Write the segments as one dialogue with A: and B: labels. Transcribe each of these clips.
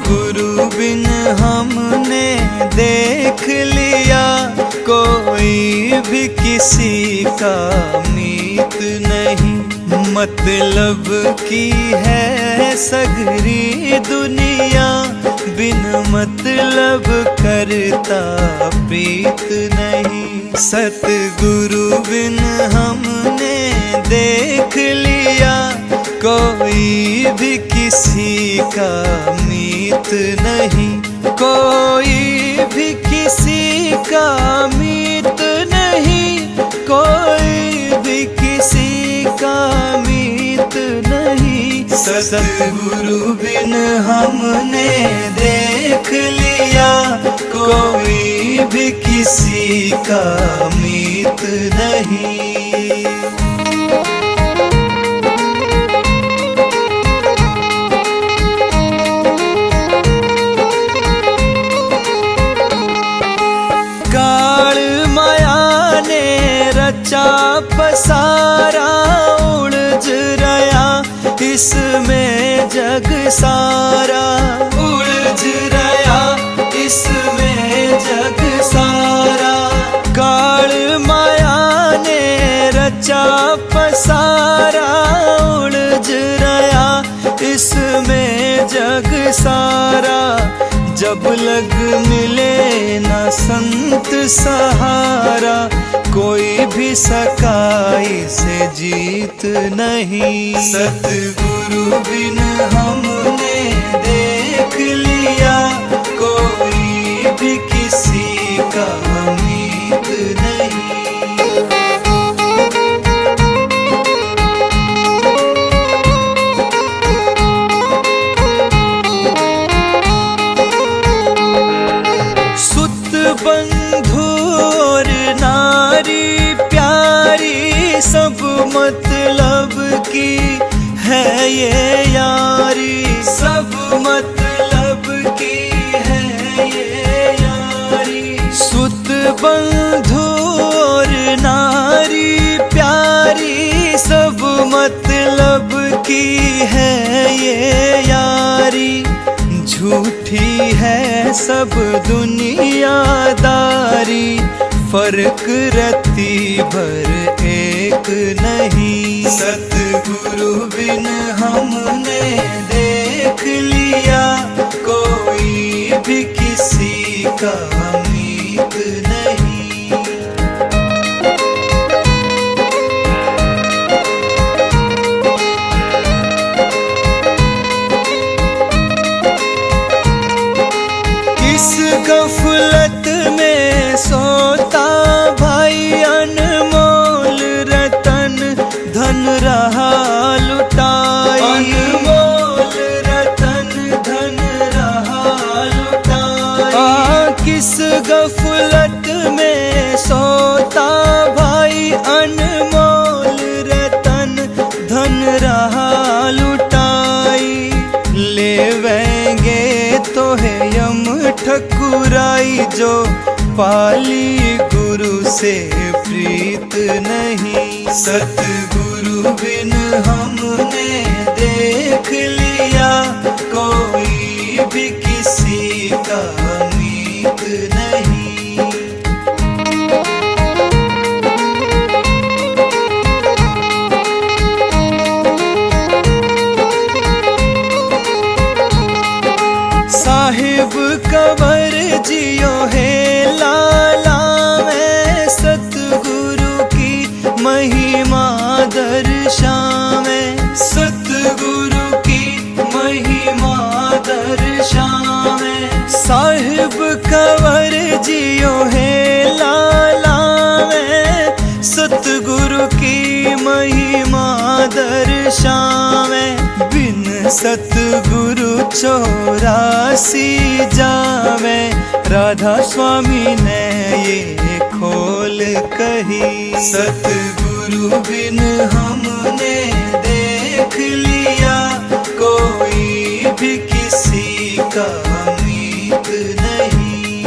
A: गुरु बिन हमने देख लिया, कोई भी किसी का मीत नहीं। मतलब की है सगरी दुनिया, बिन मतलब करता प्रीत नहीं। सतगुरु बिन हमने देख लिया, कोई भी किसी का मीत नहीं। कोई भी किसी का मीत नहीं, कोई भी किसी का मीत नहीं। सतगुरु बिन हमने देख लिया, कोई भी किसी का मीत नहीं। रचा पसारा उलझ रहा, इसमें जग सारा उलझ रहा, इसमें जग सारा। काल माया ने रचा पसारा उलझ रहा, इसमें जग सारा। जब लग मिले न संत सहारा, कोई भी सकाई से जीत नहीं। सतगुरु बिन हमने देख लिया, कोई भी किसी का मीत नहीं। बंधु और नारी प्यारी, सब मतलब की है ये यारी, सब मतलब की है ये यारी। सुत बंधु और नारी प्यारी, सब मतलब की है ये यारी। झूठी है सब दुनियादारी, फर्क रत्ती भर एक नहीं। सतगुरु बिन हमने देख लिया, कोई भी किसी का मीत नहीं। इस गफलत में सोता भाई, अनमोल रतन धन रहा लुटाई। अनमोल रतन धन रहा लुटाई। किस गफलत में सोता भाई, अनमोल रतन धन रहा लुटाई। लेवेंगे तो है यम ठकुराई, जो पाली गुरु से प्रीत नहीं। सतगुरु बिन हमने देख लिया, कोई भी किसी का मीत नहीं। साहिब कबर जियो है लाला में, सतगुरु की महिमा दर्शावे। सतगुरु की महिमा दर्शावे। साहिब कबर जियो है लाला में, सतगुरु की महिमा दर्शावे। बिन सतगुरु 84 जावे, राधा स्वामी ने ये खोल कही। सतगुरु बिन हमने देख लिया, कोई भी किसी का मीत नहीं।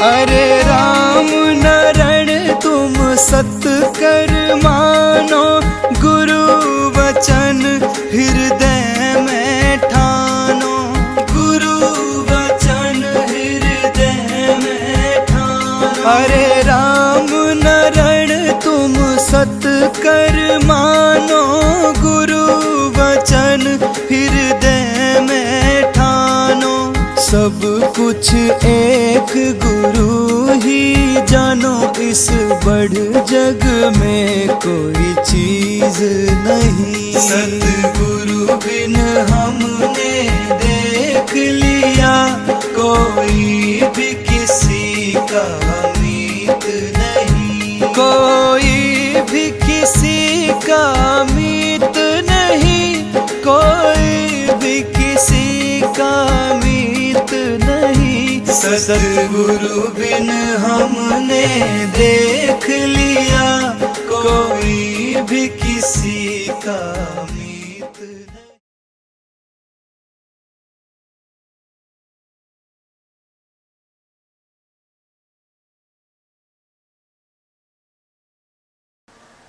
A: अरे राम न हरे राम नरण तुम सत कर मानो, गुरु वचन हृदय में ठानो। सब कुछ एक गुरु ही जानो, इस बड़ जग में कोई चीज नहीं। सतगुरु बिन हमने देख लिया, कोई भी किसी का मीत नहीं। कोई भी किसी का मीत नहीं, कोई भी किसी का मीत नहीं। सतगुरु बिन हमने देख लिया, कोई भी किसी का मीत नहीं।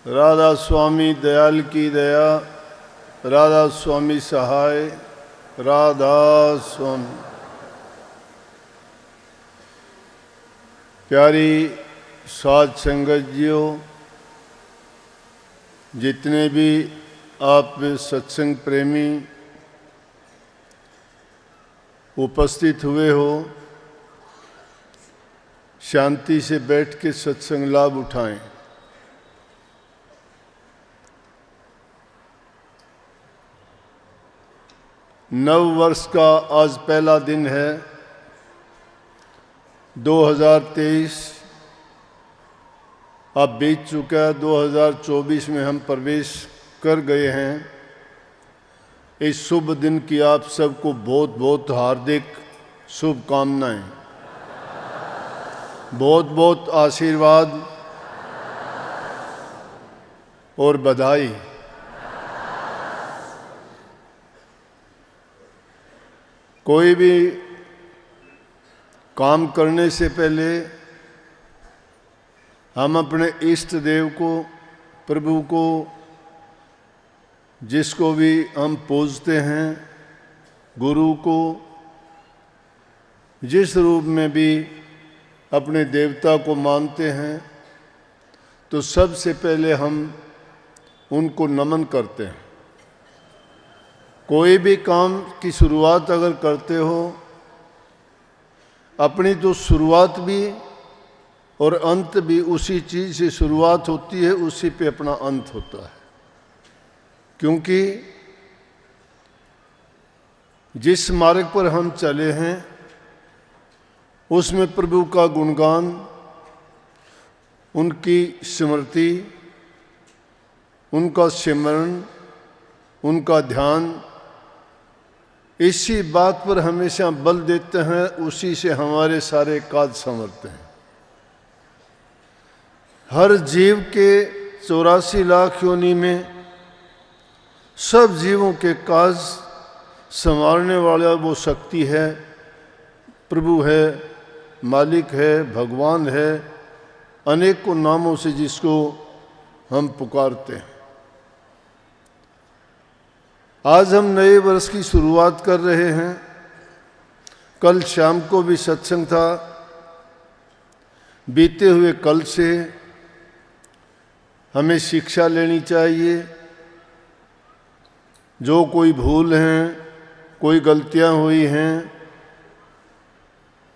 B: राधा स्वामी दयाल की दया, राधा स्वामी सहाय, राधा स्वामी। प्यारी साध संगत जियो, जितने भी आप सत्संग प्रेमी उपस्थित हुए हो, शांति से बैठ के सत्संग लाभ उठाएं। नव वर्ष का आज पहला दिन है। 2023 अब बीत चुका है, 2024 में हम प्रवेश कर गए हैं। इस शुभ दिन की आप सबको बहुत बहुत हार्दिक शुभकामनाएं, बहुत बहुत आशीर्वाद और बधाई। कोई भी काम करने से पहले हम अपने इष्ट देव को, प्रभु को, जिसको भी हम पूजते हैं, गुरु को, जिस रूप में भी अपने देवता को मानते हैं, तो सबसे पहले हम उनको नमन करते हैं। कोई भी काम की शुरुआत अगर करते हो, अपनी तो शुरुआत भी और अंत भी उसी चीज़ से शुरुआत होती है, उसी पे अपना अंत होता है। क्योंकि जिस मार्ग पर हम चले हैं उसमें प्रभु का गुणगान, उनकी स्मृति, उनका सिमरन, उनका ध्यान, इसी बात पर हमेशा बल देते हैं, उसी से हमारे सारे काज संवरते हैं। हर जीव के 84 लाख योनि में सब जीवों के काज संवारने वाला वो शक्ति है, प्रभु है, मालिक है, भगवान है, अनेकों नामों से जिसको हम पुकारते हैं। आज हम नए वर्ष की शुरुआत कर रहे हैं। कल शाम को भी सत्संग था। बीते हुए कल से हमें शिक्षा लेनी चाहिए। जो कोई भूल हैं, कोई गलतियां हुई हैं,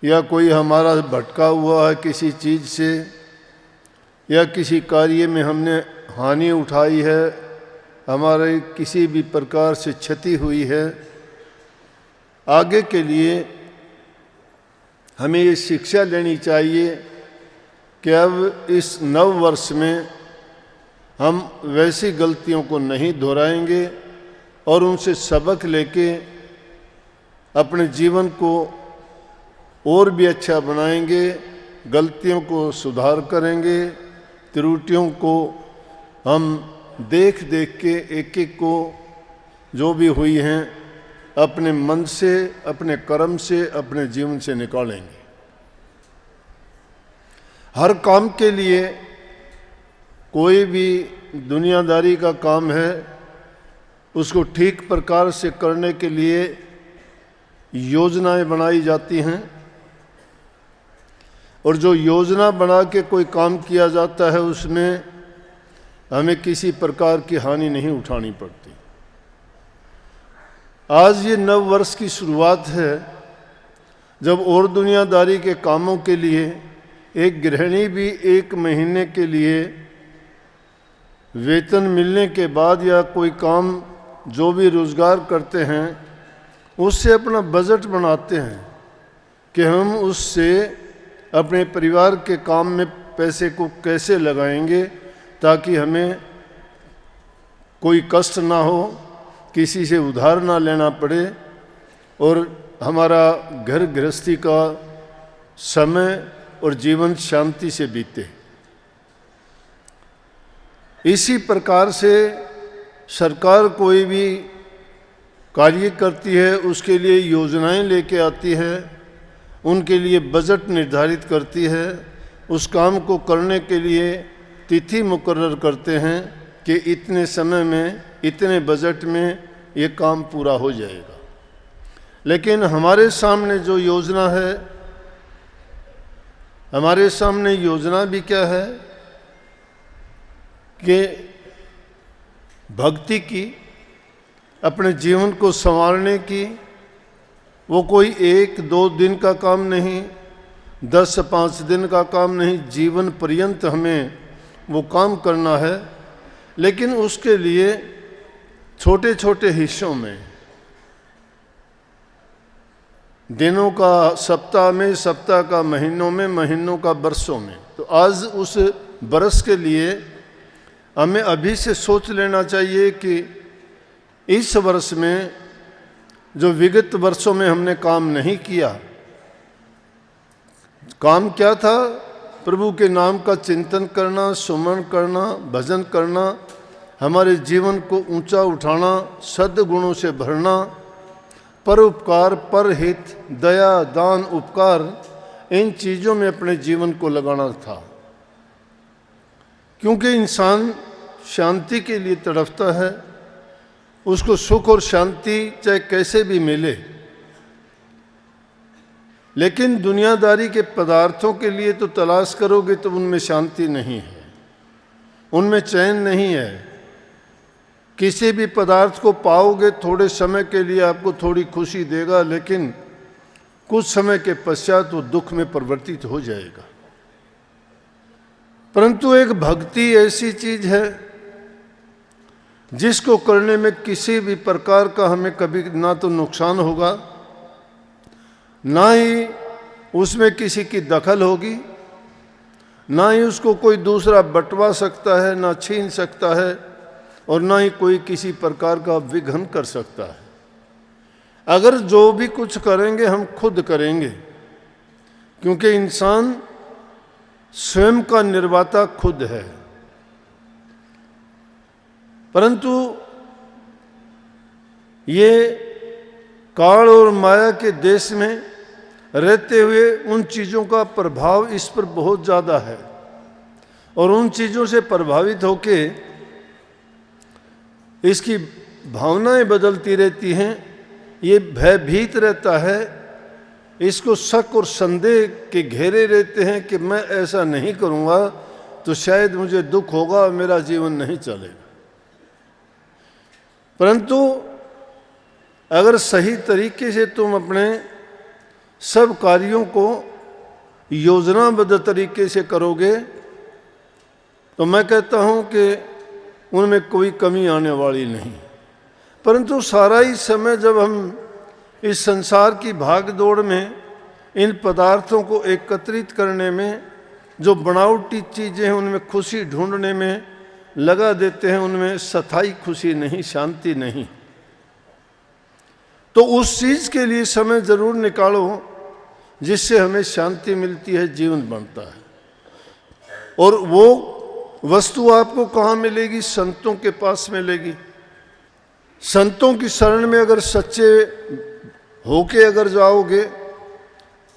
B: या कोई हमारा भटका हुआ है किसी चीज़ से, या किसी कार्य में हमने हानि उठाई है, हमारे किसी भी प्रकार से क्षति हुई है, आगे के लिए हमें ये शिक्षा लेनी चाहिए कि अब इस नव वर्ष में हम वैसी गलतियों को नहीं दोहराएंगे और उनसे सबक लेके अपने जीवन को और भी अच्छा बनाएंगे, गलतियों को सुधार करेंगे, त्रुटियों को हम देख देख के एक एक को जो भी हुई हैं अपने मन से, अपने कर्म से, अपने जीवन से निकालेंगे। हर काम के लिए, कोई भी दुनियादारी का काम है, उसको ठीक प्रकार से करने के लिए योजनाएं बनाई जाती हैं। और जो योजना बना के कोई काम किया जाता है उसमें हमें किसी प्रकार की हानि नहीं उठानी पड़ती। आज ये नव वर्ष की शुरुआत है, जब और दुनियादारी के कामों के लिए एक गृहिणी भी 1 महीने के लिए वेतन मिलने के बाद या कोई काम जो भी रोज़गार करते हैं उससे अपना बजट बनाते हैं कि हम उससे अपने परिवार के काम में पैसे को कैसे लगाएंगे ताकि हमें कोई कष्ट ना हो, किसी से उधार ना लेना पड़े और हमारा घर गृहस्थी का समय और जीवन शांति से बीते। इसी प्रकार से सरकार कोई भी कार्य करती है उसके लिए योजनाएं लेके आती है, उनके लिए बजट निर्धारित करती है, उस काम को करने के लिए तिथि मुकर्रर करते हैं कि इतने समय में इतने बजट में ये काम पूरा हो जाएगा। लेकिन हमारे सामने जो योजना है, हमारे सामने योजना भी क्या है कि भक्ति की, अपने जीवन को संवारने की। वो कोई 1-2 दिन का काम नहीं, 10-5 दिन का काम नहीं, जीवन पर्यंत हमें वो काम करना है। लेकिन उसके लिए छोटे छोटे हिस्सों में, दिनों का सप्ताह में, सप्ताह का महीनों में, महीनों का वर्षों में। तो आज उस बरस के लिए हमें अभी से सोच लेना चाहिए कि इस वर्ष में जो विगत वर्षों में हमने काम नहीं किया, काम क्या था? प्रभु के नाम का चिंतन करना, सुमरण करना, भजन करना, हमारे जीवन को ऊंचा उठाना, सद्गुणों से भरना, परोपकार, परहित, दया, दान, उपकार, इन चीज़ों में अपने जीवन को लगाना था। क्योंकि इंसान शांति के लिए तड़पता है, उसको सुख और शांति चाहे कैसे भी मिले, लेकिन दुनियादारी के पदार्थों के लिए तो तलाश करोगे तो उनमें शांति नहीं है, उनमें चैन नहीं है। किसी भी पदार्थ को पाओगे थोड़े समय के लिए आपको थोड़ी खुशी देगा, लेकिन कुछ समय के पश्चात वो दुख में परिवर्तित हो जाएगा। परंतु एक भक्ति ऐसी चीज है जिसको करने में किसी भी प्रकार का हमें कभी ना तो नुकसान होगा, ना ही उसमें किसी की दखल होगी, ना ही उसको कोई दूसरा बंटवा सकता है, ना छीन सकता है, और ना ही कोई किसी प्रकार का विघ्न कर सकता है। अगर जो भी कुछ करेंगे हम खुद करेंगे, क्योंकि इंसान स्वयं का निर्माता खुद है। परंतु ये काल और माया के देश में रहते हुए उन चीज़ों का प्रभाव इस पर बहुत ज़्यादा है, और उन चीज़ों से प्रभावित होके इसकी भावनाएं बदलती रहती हैं। ये भयभीत रहता है, इसको शक और संदेह के घेरे रहते हैं कि मैं ऐसा नहीं करूँगा तो शायद मुझे दुख होगा, मेरा जीवन नहीं चलेगा। परंतु अगर सही तरीके से तुम अपने सब कार्यों को योजनाबद्ध तरीके से करोगे तो मैं कहता हूँ कि उनमें कोई कमी आने वाली नहीं। परंतु सारा ही समय जब हम इस संसार की भाग दौड़ में इन पदार्थों को एकत्रित करने में, जो बनावटी चीज़ें हैं उनमें खुशी ढूंढने में लगा देते हैं, उनमें स्थायी खुशी नहीं, शांति नहीं। तो उस चीज़ के लिए समय जरूर निकालो जिससे हमें शांति मिलती है, जीवन बनता है। और वो वस्तु आपको कहाँ मिलेगी? संतों के पास मिलेगी। संतों की शरण में अगर सच्चे होके अगर जाओगे,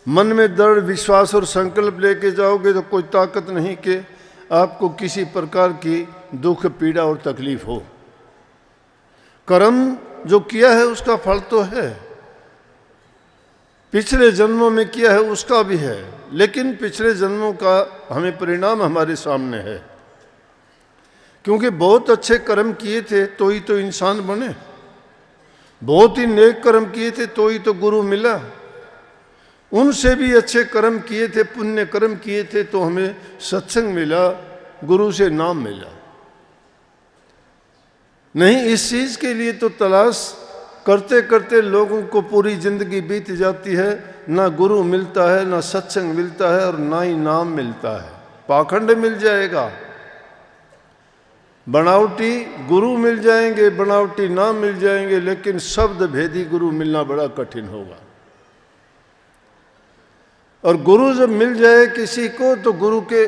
B: मन में दृढ़ विश्वास और संकल्प लेके जाओगे, तो कोई ताकत नहीं कि आपको किसी प्रकार की दुख, पीड़ा और तकलीफ हो। कर्म जो किया है उसका फल तो है, पिछले जन्मों में किया है उसका भी है, लेकिन पिछले जन्मों का हमें परिणाम हमारे सामने है। क्योंकि बहुत अच्छे कर्म किए थे तो ही तो इंसान बने, बहुत ही नेक कर्म किए थे तो ही तो गुरु मिला, उनसे भी अच्छे कर्म किए थे, पुण्य कर्म किए थे तो हमें सत्संग मिला, गुरु से नाम मिला। नहीं, इस चीज के लिए तो तलाश करते करते लोगों को पूरी जिंदगी बीत जाती है, ना गुरु मिलता है, ना सत्संग मिलता है, और ना ही नाम मिलता है। पाखंड मिल जाएगा, बनावटी गुरु मिल जाएंगे, बनावटी नाम मिल जाएंगे, लेकिन शब्द भेदी गुरु मिलना बड़ा कठिन होगा। और गुरु जब मिल जाए किसी को तो गुरु के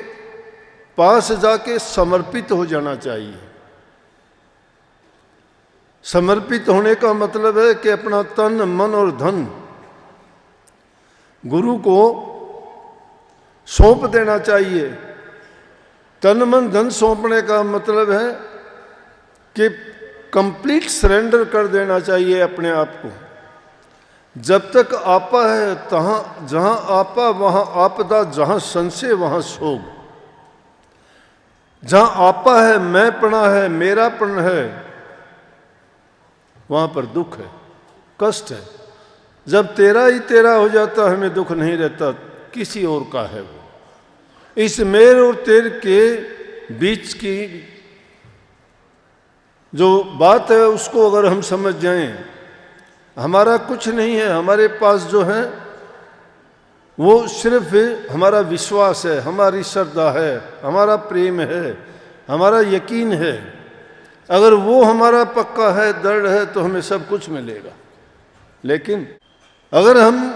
B: पास जाके समर्पित हो जाना चाहिए। समर्पित होने का मतलब है कि अपना तन मन और धन गुरु को सौंप देना चाहिए। तन मन धन सौंपने का मतलब है कि कंप्लीट सरेंडर कर देना चाहिए अपने आप को। जब तक आपा है तहाँ, जहाँ आपा वहाँ आपदा, जहाँ संशय वहाँ शोक। जहाँ आपा है, मैंपना है, मेरापन है, वहाँ पर दुख है, कष्ट है। जब तेरा ही तेरा हो जाता हमें दुख नहीं रहता, किसी और का है वो। इस मेर और तेर के बीच की जो बात है उसको अगर हम समझ जाएं, हमारा कुछ नहीं है, हमारे पास जो है वो सिर्फ हमारा विश्वास है, हमारी श्रद्धा है, हमारा प्रेम है, हमारा यकीन है। अगर वो हमारा पक्का है, दृढ़ है, तो हमें सब कुछ मिलेगा। लेकिन अगर हम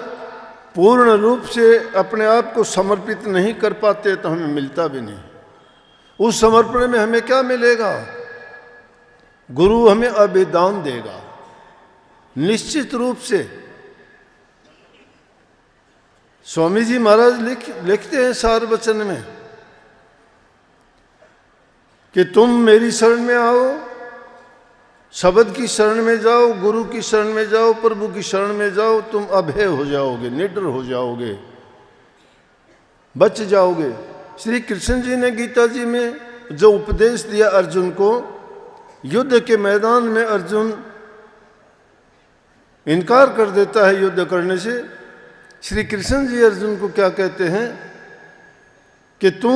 B: पूर्ण रूप से अपने आप को समर्पित नहीं कर पाते तो हमें मिलता भी नहीं। उस समर्पण में हमें क्या मिलेगा? गुरु हमें अभिदान देगा निश्चित रूप से। स्वामी जी महाराज लिखते हैं सार वचन में कि तुम मेरी शरण में आओ, शब्द की शरण में जाओ, गुरु की शरण में जाओ, प्रभु की शरण में जाओ, तुम अभय हो जाओगे, निडर हो जाओगे, बच जाओगे। श्री कृष्ण जी ने गीता जी में जो उपदेश दिया अर्जुन को, युद्ध के मैदान में अर्जुन इनकार कर देता है युद्ध करने से। श्री कृष्ण जी अर्जुन को क्या कहते हैं कि तू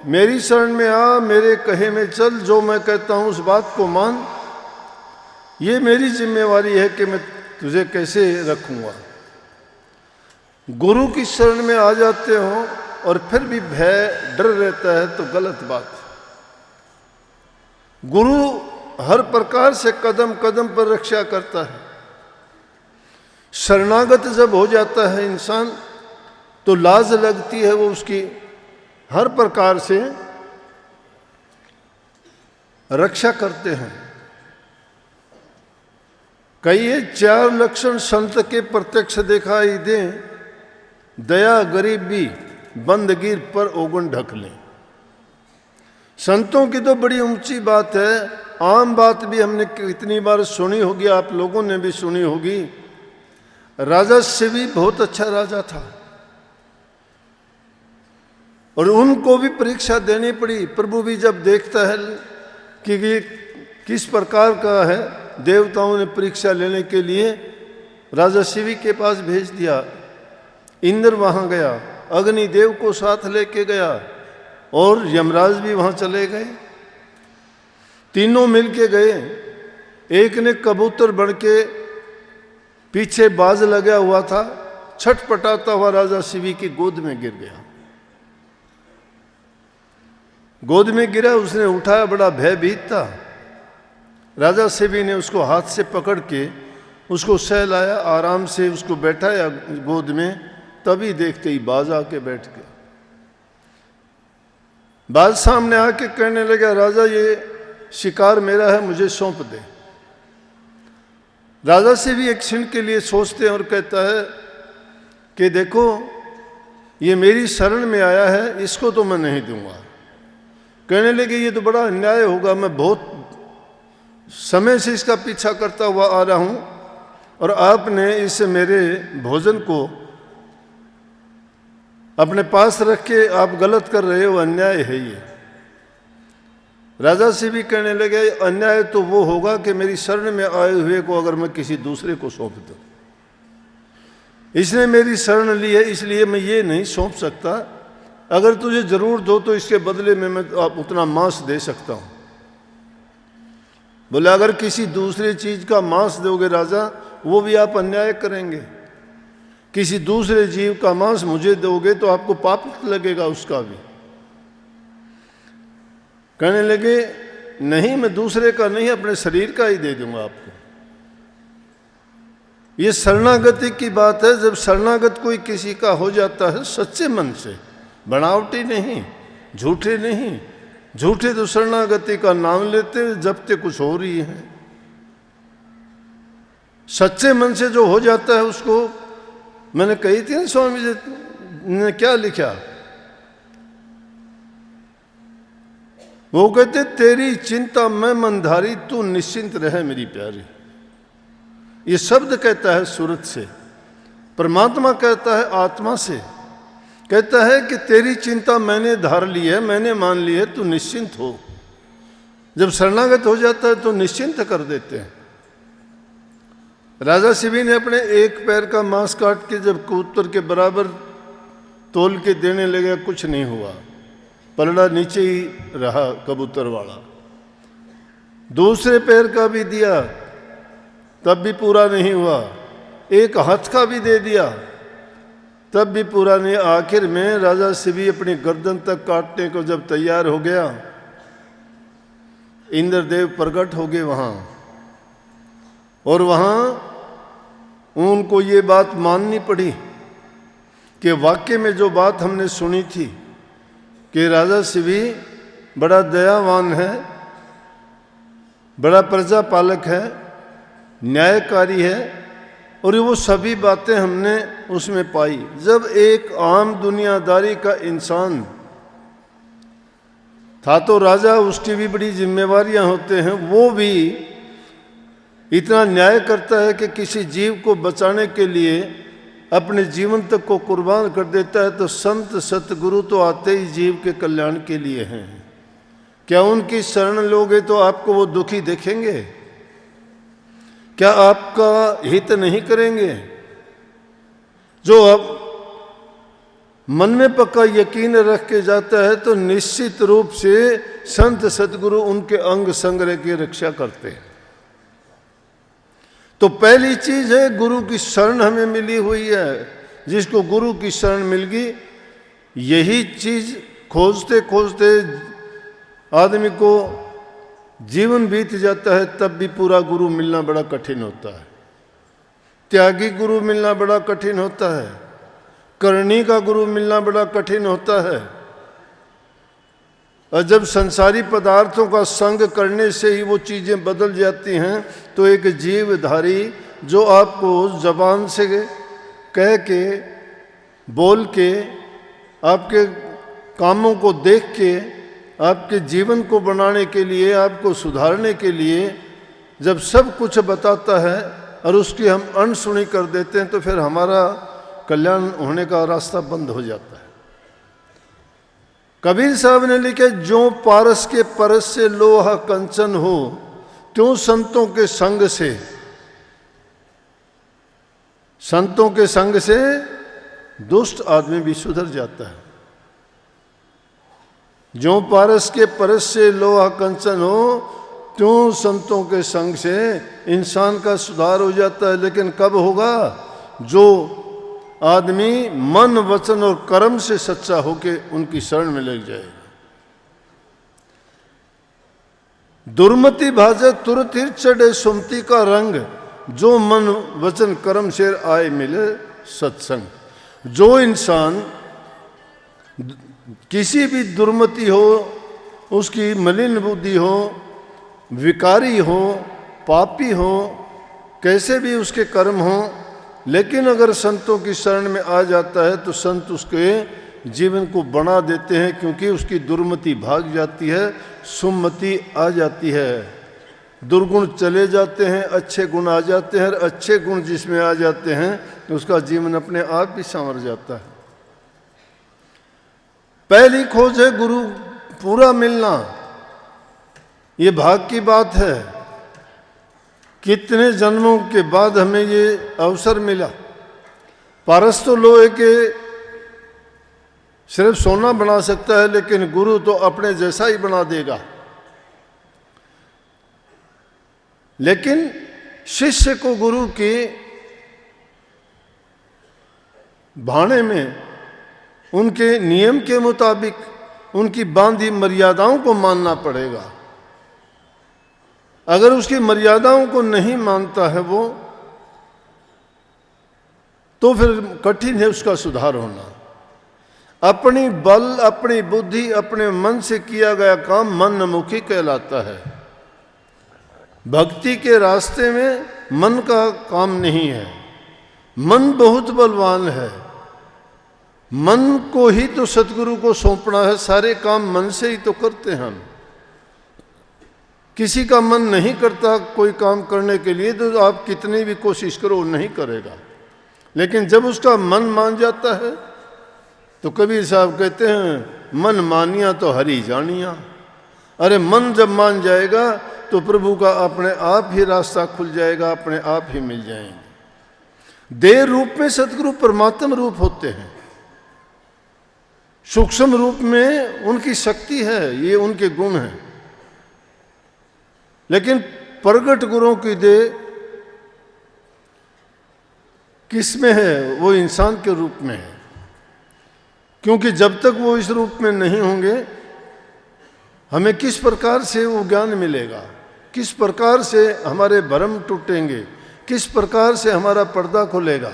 B: मेरी शरण में आ, मेरे कहे में चल, जो मैं कहता हूं उस बात को मान। ये मेरी जिम्मेवारी है कि मैं तुझे कैसे रखूंगा। गुरु की शरण में आ जाते हो और फिर भी भय डर रहता है तो गलत बात। गुरु हर प्रकार से कदम कदम पर रक्षा करता है। शरणागत जब हो जाता है इंसान तो लाज लगती है, वो उसकी हर प्रकार से रक्षा करते हैं। कई 4 लक्षण संत के प्रत्यक्ष दिखाई दें, दया गरीबी बंदगीर पर ओगन ढक लें। संतों की तो बड़ी ऊंची बात है, आम बात भी हमने कितनी बार सुनी होगी, आप लोगों ने भी सुनी होगी। राजा शिवी बहुत अच्छा राजा था और उनको भी परीक्षा देनी पड़ी। प्रभु भी जब देखता है कि ये किस प्रकार का है, देवताओं ने परीक्षा लेने के लिए राजा शिवी के पास भेज दिया। इंद्र वहाँ गया, अग्निदेव को साथ लेके गया और यमराज भी वहाँ चले गए। तीनों मिलके गए। एक ने कबूतर बन के पीछे बाज लगा हुआ था, छटपटाता हुआ राजा शिवी की गोद में गिर गया। गोद में गिरा, उसने उठाया, बड़ा भयभीत था। राजा शिवी ने उसको हाथ से पकड़ के उसको सहलाया, आराम से उसको बैठाया गोद में। तभी देखते ही बाज आके बैठ गया। बाज सामने आके कहने लगा, राजा ये शिकार मेरा है, मुझे सौंप दे। राजा से भी एक क्षण के लिए सोचते हैं और कहता है कि देखो ये मेरी शरण में आया है, इसको तो मैं नहीं दूंगा। कहने लगे ये तो बड़ा अन्याय होगा, मैं बहुत समय से इसका पीछा करता हुआ आ रहा हूं और आपने इस मेरे भोजन को अपने पास रख के आप गलत कर रहे हो, अन्याय है ये। राजा से भी कहने लगे अन्याय तो वो होगा कि मेरी शरण में आए हुए को अगर मैं किसी दूसरे को सौंप दूं। इसने मेरी शरण ली है इसलिए मैं ये नहीं सौंप सकता। अगर तुझे जरूरत हो तो इसके बदले में मैं उतना मांस दे सकता हूं। बोले अगर किसी दूसरी चीज का मांस दोगे राजा, वो भी आप अन्याय करेंगे। किसी दूसरे जीव का मांस मुझे दोगे तो आपको पाप लगेगा उसका भी। कहने लगे नहीं, मैं दूसरे का नहीं, अपने शरीर का ही दे दूंगा आपको। ये शरणागति की बात है। जब शरणागत कोई किसी का हो जाता है सच्चे मन से, बनावटी नहीं, झूठे नहीं। झूठे तो शरणागति का नाम लेते जबते कुछ हो रही है। सच्चे मन से जो हो जाता है उसको, मैंने कही थी स्वामी जी ने क्या लिखा, वो कहते तेरी चिंता में मनधारी, तू निश्चिंत रहे मेरी प्यारी। ये शब्द कहता है सूरत से, परमात्मा कहता है आत्मा से। कहता है कि तेरी चिंता मैंने धार ली है, मैंने मान ली है, तू निश्चिंत हो। जब शरणागत हो जाता है तो निश्चिंत कर देते हैं। राजा शिवी ने अपने एक पैर का मांस काट के जब कबूतर के बराबर तोल के देने लगा, कुछ नहीं हुआ, पलड़ा नीचे ही रहा कबूतर वाला। दूसरे पैर का भी दिया तब भी पूरा नहीं हुआ। एक हाथ का भी दे दिया तब भी पूरा नहीं। आखिर में राजा शिवी अपनी गर्दन तक काटने को जब तैयार हो गया, इंद्रदेव प्रकट हो गए वहां। और वहां उनको ये बात माननी पड़ी कि वाकई में जो बात हमने सुनी थी कि राजा शिवी बड़ा दयावान है, बड़ा प्रजा पालक है, न्यायकारी है, और वो सभी बातें हमने उसमें पाई। जब एक आम दुनियादारी का इंसान था तो राजा, उसकी भी बड़ी जिम्मेवारियां होते हैं, वो भी इतना न्याय करता है कि किसी जीव को बचाने के लिए अपने जीवन तक को कुर्बान कर देता है। तो संत सतगुरु तो आते ही जीव के कल्याण के लिए हैं। क्या उनकी शरण लोगे तो आपको वो दुखी देखेंगे? क्या आपका हित नहीं करेंगे? जो अब मन में पक्का यकीन रख के जाता है तो निश्चित रूप से संत सतगुरु उनके अंग संग्रह की रक्षा करते हैं। तो पहली चीज है गुरु की शरण हमें मिली हुई है। जिसको गुरु की शरण मिल गई, यही चीज खोजते खोजते आदमी को जीवन बीत जाता है, तब भी पूरा गुरु मिलना बड़ा कठिन होता है। त्यागी गुरु मिलना बड़ा कठिन होता है। करनी का गुरु मिलना बड़ा कठिन होता है। और जब संसारी पदार्थों का संग करने से ही वो चीज़ें बदल जाती हैं, तो एक जीवधारी जो आपको जबान से कह के, बोल के, आपके कामों को देख के, आपके जीवन को बनाने के लिए, आपको सुधारने के लिए जब सब कुछ बताता है और उसकी हम अनसुनी कर देते हैं, तो फिर हमारा कल्याण होने का रास्ता बंद हो जाता है। कबीर साहब ने लिखे, जो पारस के परस से लोहा कंचन हो, त्यों संतों के संग से, संतों के संग से दुष्ट आदमी भी सुधर जाता है। जो पारस के परस से लोहा कंचन हो, त्यों संतों के संग से इंसान का सुधार हो जाता है। लेकिन कब होगा? जो आदमी मन, वचन और कर्म से सच्चा होके उनकी शरण में लग जाएगा। दुर्मति भाजे तुरतिर चढ़े सुमति का रंग, जो मन वचन कर्म से आए मिले सत्संग। जो इंसान किसी भी दुर्मति हो, उसकी मलिन बुद्धि हो, विकारी हो, पापी हो, कैसे भी उसके कर्म हो, लेकिन अगर संतों की शरण में आ जाता है तो संत उसके जीवन को बना देते हैं, क्योंकि उसकी दुर्मति भाग जाती है, सुमति आ जाती है। दुर्गुण चले जाते हैं, अच्छे गुण आ जाते हैं, और अच्छे गुण जिसमें आ जाते हैं तो उसका जीवन अपने आप ही संवर जाता है। पहली खोज है गुरु पूरा मिलना। ये भाग की बात है, कितने जन्मों के बाद हमें ये अवसर मिला। पारस तो लोहे के सिर्फ सोना बना सकता है, लेकिन गुरु तो अपने जैसा ही बना देगा। लेकिन शिष्य को गुरु के भाने में, उनके नियम के मुताबिक, उनकी बांधी मर्यादाओं को मानना पड़ेगा। अगर उसकी मर्यादाओं को नहीं मानता है वो, तो फिर कठिन है उसका सुधार होना। अपनी बल, अपनी बुद्धि, अपने मन से किया गया काम मनमुखी कहलाता है। भक्ति के रास्ते में मन का काम नहीं है। मन बहुत बलवान है। मन को ही तो सतगुरु को सौंपना है। सारे काम मन से ही तो करते हैं हम। किसी का मन नहीं करता कोई काम करने के लिए, तो आप कितनी भी कोशिश करो नहीं करेगा। लेकिन जब उसका मन मान जाता है, तो कबीर साहब कहते हैं, मन मानिया तो हरि जानिया। अरे मन जब मान जाएगा तो प्रभु का अपने आप ही रास्ता खुल जाएगा, अपने आप ही मिल जाएंगे। देह रूप में सतगुरु परमात्म रूप होते हैं। सूक्ष्म रूप में उनकी शक्ति है, ये उनके गुण हैं। लेकिन प्रगट गुरुओं की देह किस में है? वो इंसान के रूप में है। क्योंकि जब तक वो इस रूप में नहीं होंगे, हमें किस प्रकार से वो ज्ञान मिलेगा, किस प्रकार से हमारे भ्रम टूटेंगे, किस प्रकार से हमारा पर्दा खुलेगा।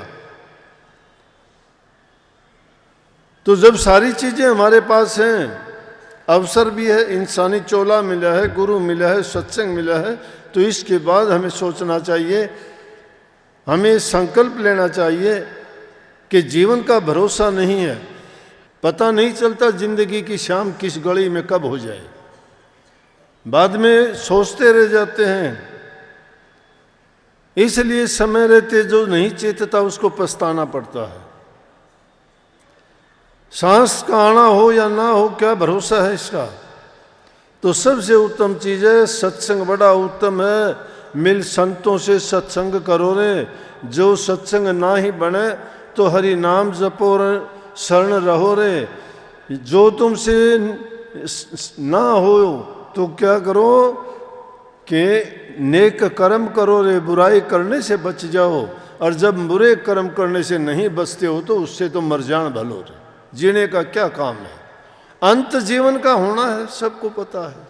B: तो जब सारी चीजें हमारे पास हैं, अवसर भी है, इंसानी चोला मिला है, गुरु मिला है, सत्संग मिला है, तो इसके बाद हमें सोचना चाहिए, हमें संकल्प लेना चाहिए कि जीवन का भरोसा नहीं है। पता नहीं चलता जिंदगी की शाम किस घड़ी में कब हो जाए। बाद में सोचते रह जाते हैं। इसलिए समय रहते जो नहीं चेतता उसको पछताना पड़ता है। सांस का आना हो या ना हो, क्या भरोसा है इसका। तो सबसे उत्तम चीज है सत्संग, बड़ा उत्तम है। मिल संतों से सत्संग करो रे। जो सत्संग ना ही बने तो हरि नाम जपो रे, शरण रहो रे। जो तुमसे ना हो तो क्या करो कि नेक कर्म करो रे, बुराई करने से बच जाओ। और जब बुरे कर्म करने से नहीं बचते हो तो उससे तो मर जान भलो रे। जीने का क्या काम है? अंत जीवन का होना है, सबको पता है।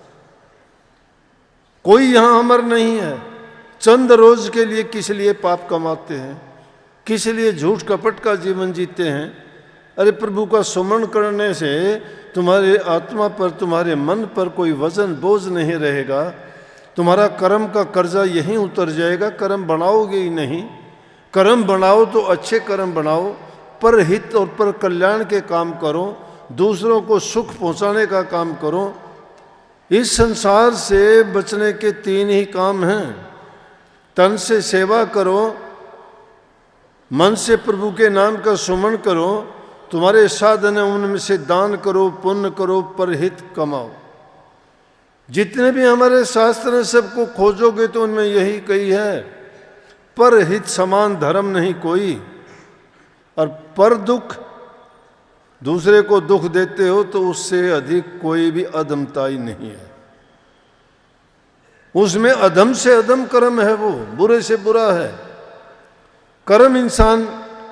B: कोई यहां अमर नहीं है। चंद रोज के लिए किस लिए पाप कमाते हैं, किस लिए झूठ कपट का जीवन जीते हैं। अरे प्रभु का सुमरण करने से तुम्हारे आत्मा पर, तुम्हारे मन पर कोई वजन बोझ नहीं रहेगा। तुम्हारा कर्म का कर्जा यहीं उतर जाएगा। कर्म बनाओगे ही नहीं। कर्म बनाओ तो अच्छे कर्म बनाओ, पर हित और पर कल्याण के काम करो, दूसरों को सुख पहुंचाने का काम करो। इस संसार से बचने के 3 ही काम हैं। तन से सेवा करो, मन से प्रभु के नाम का सुमरण करो, तुम्हारे साधन है उनमें से दान करो, पुण्य करो, परहित कमाओ। जितने भी हमारे शास्त्र हैं सबको खोजोगे तो उनमें यही कही है, परहित समान धर्म नहीं कोई। और पर दुख, दूसरे को दुख देते हो तो उससे अधिक कोई भी अधमता ही नहीं है। उसमें अधम से अधम कर्म है, वो बुरे से बुरा है। कर्म इंसान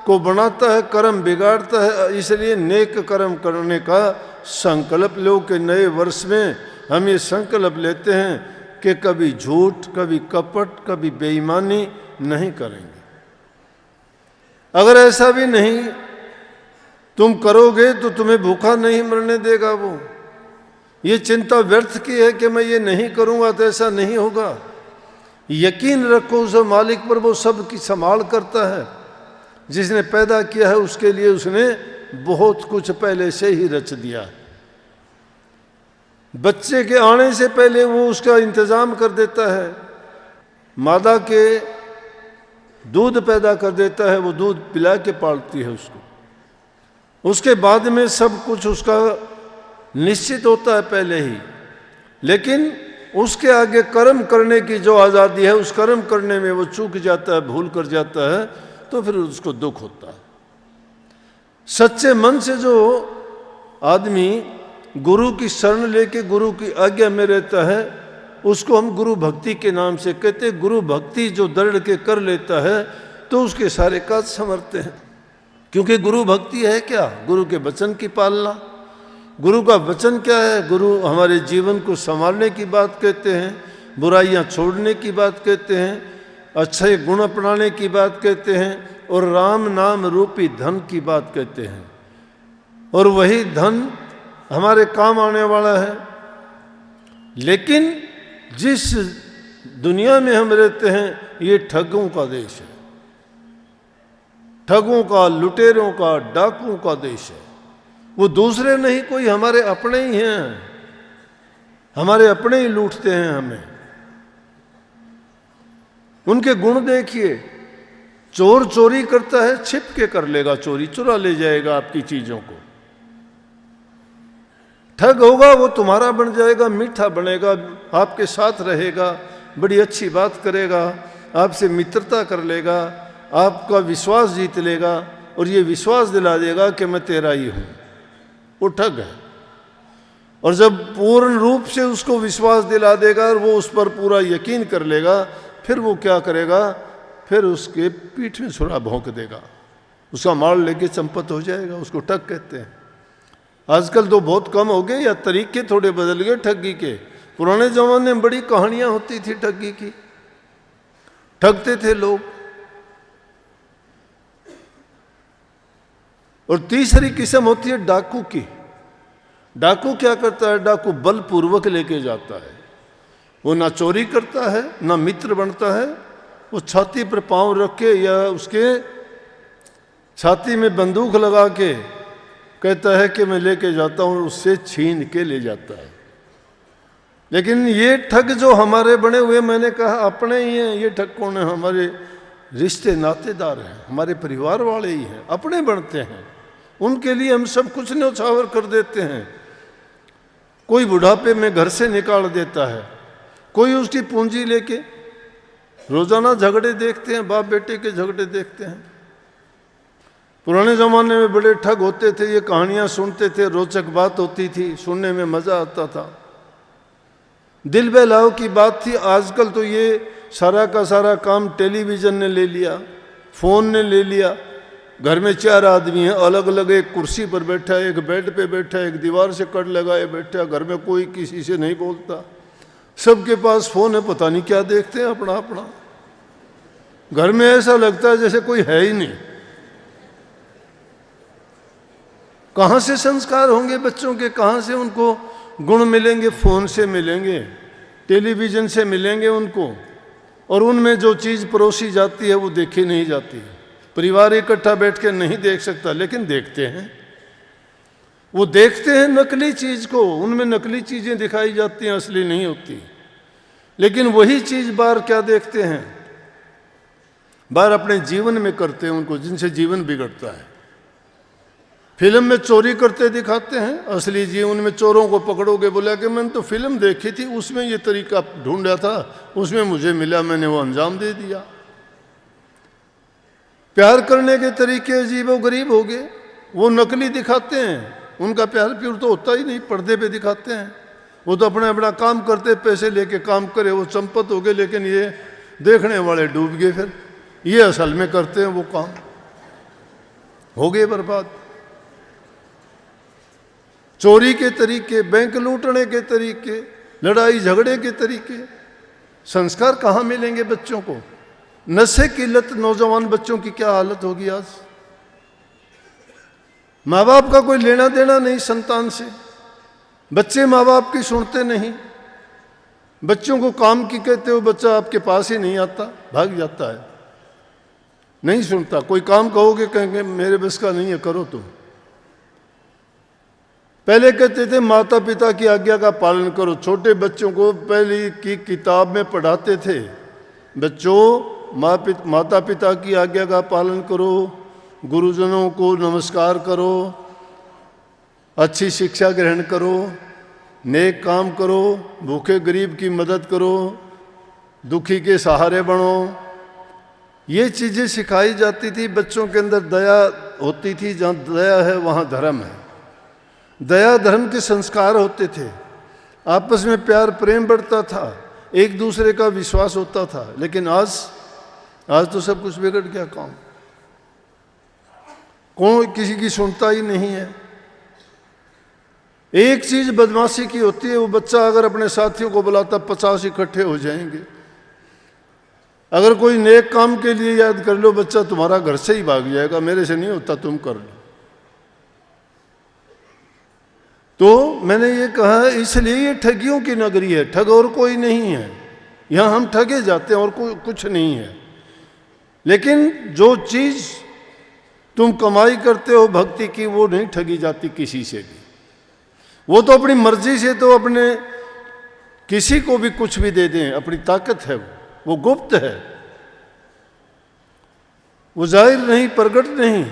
B: को बनाता है, कर्म बिगाड़ता है। इसलिए नेक कर्म करने का संकल्प लो कि नए वर्ष में हम ये संकल्प लेते हैं कि कभी झूठ, कभी कपट, कभी बेईमानी नहीं करेंगे। अगर ऐसा भी नहीं तुम करोगे तो तुम्हें भूखा नहीं मरने देगा वो। ये चिंता व्यर्थ की है कि मैं ये नहीं करूंगा तो ऐसा नहीं होगा। यकीन रखो उस मालिक पर, वो सब की संभाल करता है। जिसने पैदा किया है उसके लिए उसने बहुत कुछ पहले से ही रच दिया है। बच्चे के आने से पहले वो उसका इंतजाम कर देता है। मादा के दूध पैदा कर देता है, वो दूध पिला के पालती है उसको। उसके बाद में सब कुछ उसका निश्चित होता है पहले ही, लेकिन उसके आगे कर्म करने की जो आज़ादी है, उस कर्म करने में वो चूक जाता है, भूल कर जाता है, तो फिर उसको दुख होता है। सच्चे मन से जो आदमी गुरु की शरण लेके गुरु की आज्ञा में रहता है, उसको हम गुरु भक्ति के नाम से कहते हैं। गुरु भक्ति जो दृढ़ के कर लेता है तो उसके सारे काज संवरते हैं। क्योंकि गुरु भक्ति है क्या? गुरु के वचन की पालना। गुरु का वचन क्या है? गुरु हमारे जीवन को संभालने की बात कहते हैं, बुराइयां छोड़ने की बात कहते हैं, अच्छे गुण अपनाने की बात कहते हैं, और राम नाम रूपी धन की बात कहते हैं। और वही धन हमारे काम आने वाला है। लेकिन जिस दुनिया में हम रहते हैं, ये ठगों का देश है, ठगों का, लुटेरों का, डाकुओं का देश है। वो दूसरे नहीं, कोई हमारे अपने ही हैं, हमारे अपने ही लूटते हैं हमें। उनके गुण देखिए। चोर चोरी करता है, छिप के कर लेगा चोरी, चुरा ले जाएगा आपकी चीजों को। ठग होगा, वो तुम्हारा बन जाएगा, मीठा बनेगा, आपके साथ रहेगा, बड़ी अच्छी बात करेगा, आपसे मित्रता कर लेगा, आपका विश्वास जीत लेगा, और ये विश्वास दिला देगा कि मैं तेरा ही हूं। वो ठग है। और जब पूर्ण रूप से उसको विश्वास दिला देगा और वो उस पर पूरा यकीन कर लेगा, फिर वो क्या करेगा? फिर उसके पीठ में छुरा भोंक देगा, उसका माल लेके चंपत हो जाएगा। उसको ठग कहते हैं। आजकल तो बहुत कम हो गए, या तरीके थोड़े बदल गए ठगी के। पुराने जमाने में बड़ी कहानियां होती थी ठगी की, ठगते थे लोग। और तीसरी किस्म होती है डाकू की। डाकू क्या करता है? डाकू बलपूर्वक लेके जाता है। वो ना चोरी करता है, ना मित्र बनता है। वो छाती पर पांव रख के या उसके छाती में बंदूक लगा के कहता है कि मैं लेके जाता हूं, उससे छीन के ले जाता है। लेकिन ये ठग जो हमारे बने हुए, मैंने कहा अपने ही हैं। ये ठग कौन है? हमारे रिश्ते नातेदार हैं, हमारे परिवार वाले ही हैं, अपने बनते हैं। उनके लिए हम सब कुछ न्यौछावर कर देते हैं। कोई बुढ़ापे में घर से निकाल देता है, कोई उसकी पूंजी लेके। रोजाना झगड़े देखते हैं, बाप बेटे के झगड़े देखते हैं। पुराने ज़माने में बड़े ठग होते थे, ये कहानियां सुनते थे, रोचक बात होती थी, सुनने में मज़ा आता था, दिल बहलाव की बात थी। आजकल तो ये सारा का सारा काम टेलीविज़न ने ले लिया, फ़ोन ने ले लिया। घर में 4 आदमी हैं, अलग अलग, एक कुर्सी पर बैठा है, एक बेड पे बैठा है, एक दीवार से कट लगाए बैठा है। घर में कोई किसी से नहीं बोलता, सबके पास फ़ोन है, पता नहीं क्या देखते हैं अपना अपना। घर में ऐसा लगता है जैसे कोई है ही नहीं। कहाँ से संस्कार होंगे बच्चों के? कहाँ से उनको गुण मिलेंगे? फ़ोन से मिलेंगे, टेलीविज़न से मिलेंगे उनको। और उनमें जो चीज़ परोसी जाती है वो देखी नहीं जाती। परिवार इकट्ठा बैठ के नहीं देख सकता, लेकिन देखते हैं। वो देखते हैं नकली चीज़ को, उनमें नकली चीज़ें दिखाई जाती हैं, असली नहीं होती। लेकिन वही चीज़ बाहर क्या देखते हैं? बाहर अपने जीवन में करते हैं उनको, जिनसे जीवन बिगड़ता है। फिल्म में चोरी करते दिखाते हैं, असली जीवन में चोरों को पकड़ोगे, बोला कि मैंने तो फिल्म देखी थी, उसमें ये तरीका ढूंढा था, उसमें मुझे मिला, मैंने वो अंजाम दे दिया। प्यार करने के तरीके अजीबोगरीब हो गए, वो नकली दिखाते हैं। उनका प्यार प्यूर तो होता ही नहीं, पर्दे पे दिखाते हैं। वो तो अपना अपना काम करते, पैसे लेके काम करे, वो चंपत हो गए। लेकिन ये देखने वाले डूब गए। फिर ये असल में करते हैं वो काम, हो गए बर्बाद। चोरी के तरीके, बैंक लूटने के तरीके, लड़ाई झगड़े के तरीके। संस्कार कहाँ मिलेंगे बच्चों को? नशे की लत नौजवान बच्चों की क्या हालत होगी आज। माँ बाप का कोई लेना देना नहीं संतान से, बच्चे माँ बाप की सुनते नहीं। बच्चों को काम की कहते हो, बच्चा आपके पास ही नहीं आता, भाग जाता है, नहीं सुनता। कोई काम कहोगे कहेंगे मेरे बस का नहीं है, करो तुम। पहले कहते थे माता पिता की आज्ञा का पालन करो। छोटे बच्चों को पहली की किताब में पढ़ाते थे, बच्चों माता पिता की आज्ञा का पालन करो, गुरुजनों को नमस्कार करो, अच्छी शिक्षा ग्रहण करो, नेक काम करो, भूखे गरीब की मदद करो, दुखी के सहारे बनो। ये चीज़ें सिखाई जाती थी। बच्चों के अंदर दया होती थी। जहाँ दया है वहाँ धर्म है। दया धर्म के संस्कार होते थे। आपस में प्यार प्रेम बढ़ता था, एक दूसरे का विश्वास होता था। लेकिन आज तो सब कुछ बिगड़ गया। कौन किसी की सुनता ही नहीं है। एक चीज बदमाशी की होती है, वो बच्चा अगर अपने साथियों को बुलाता 50 इकट्ठे हो जाएंगे। अगर कोई नेक काम के लिए याद कर लो, बच्चा तुम्हारा घर से ही भाग जाएगा, मेरे से नहीं होता, तुम कर लो। तो मैंने ये कहा, इसलिए ये ठगियों की नगरी है, ठग और कोई नहीं है। यहां हम ठगे जाते हैं और कोई कुछ नहीं है। लेकिन जो चीज तुम कमाई करते हो भक्ति की, वो नहीं ठगी जाती किसी से भी। वो तो अपनी मर्जी से तो अपने किसी को भी कुछ भी दे दें, अपनी ताकत है वो गुप्त है, वो जाहिर नहीं, प्रगट नहीं।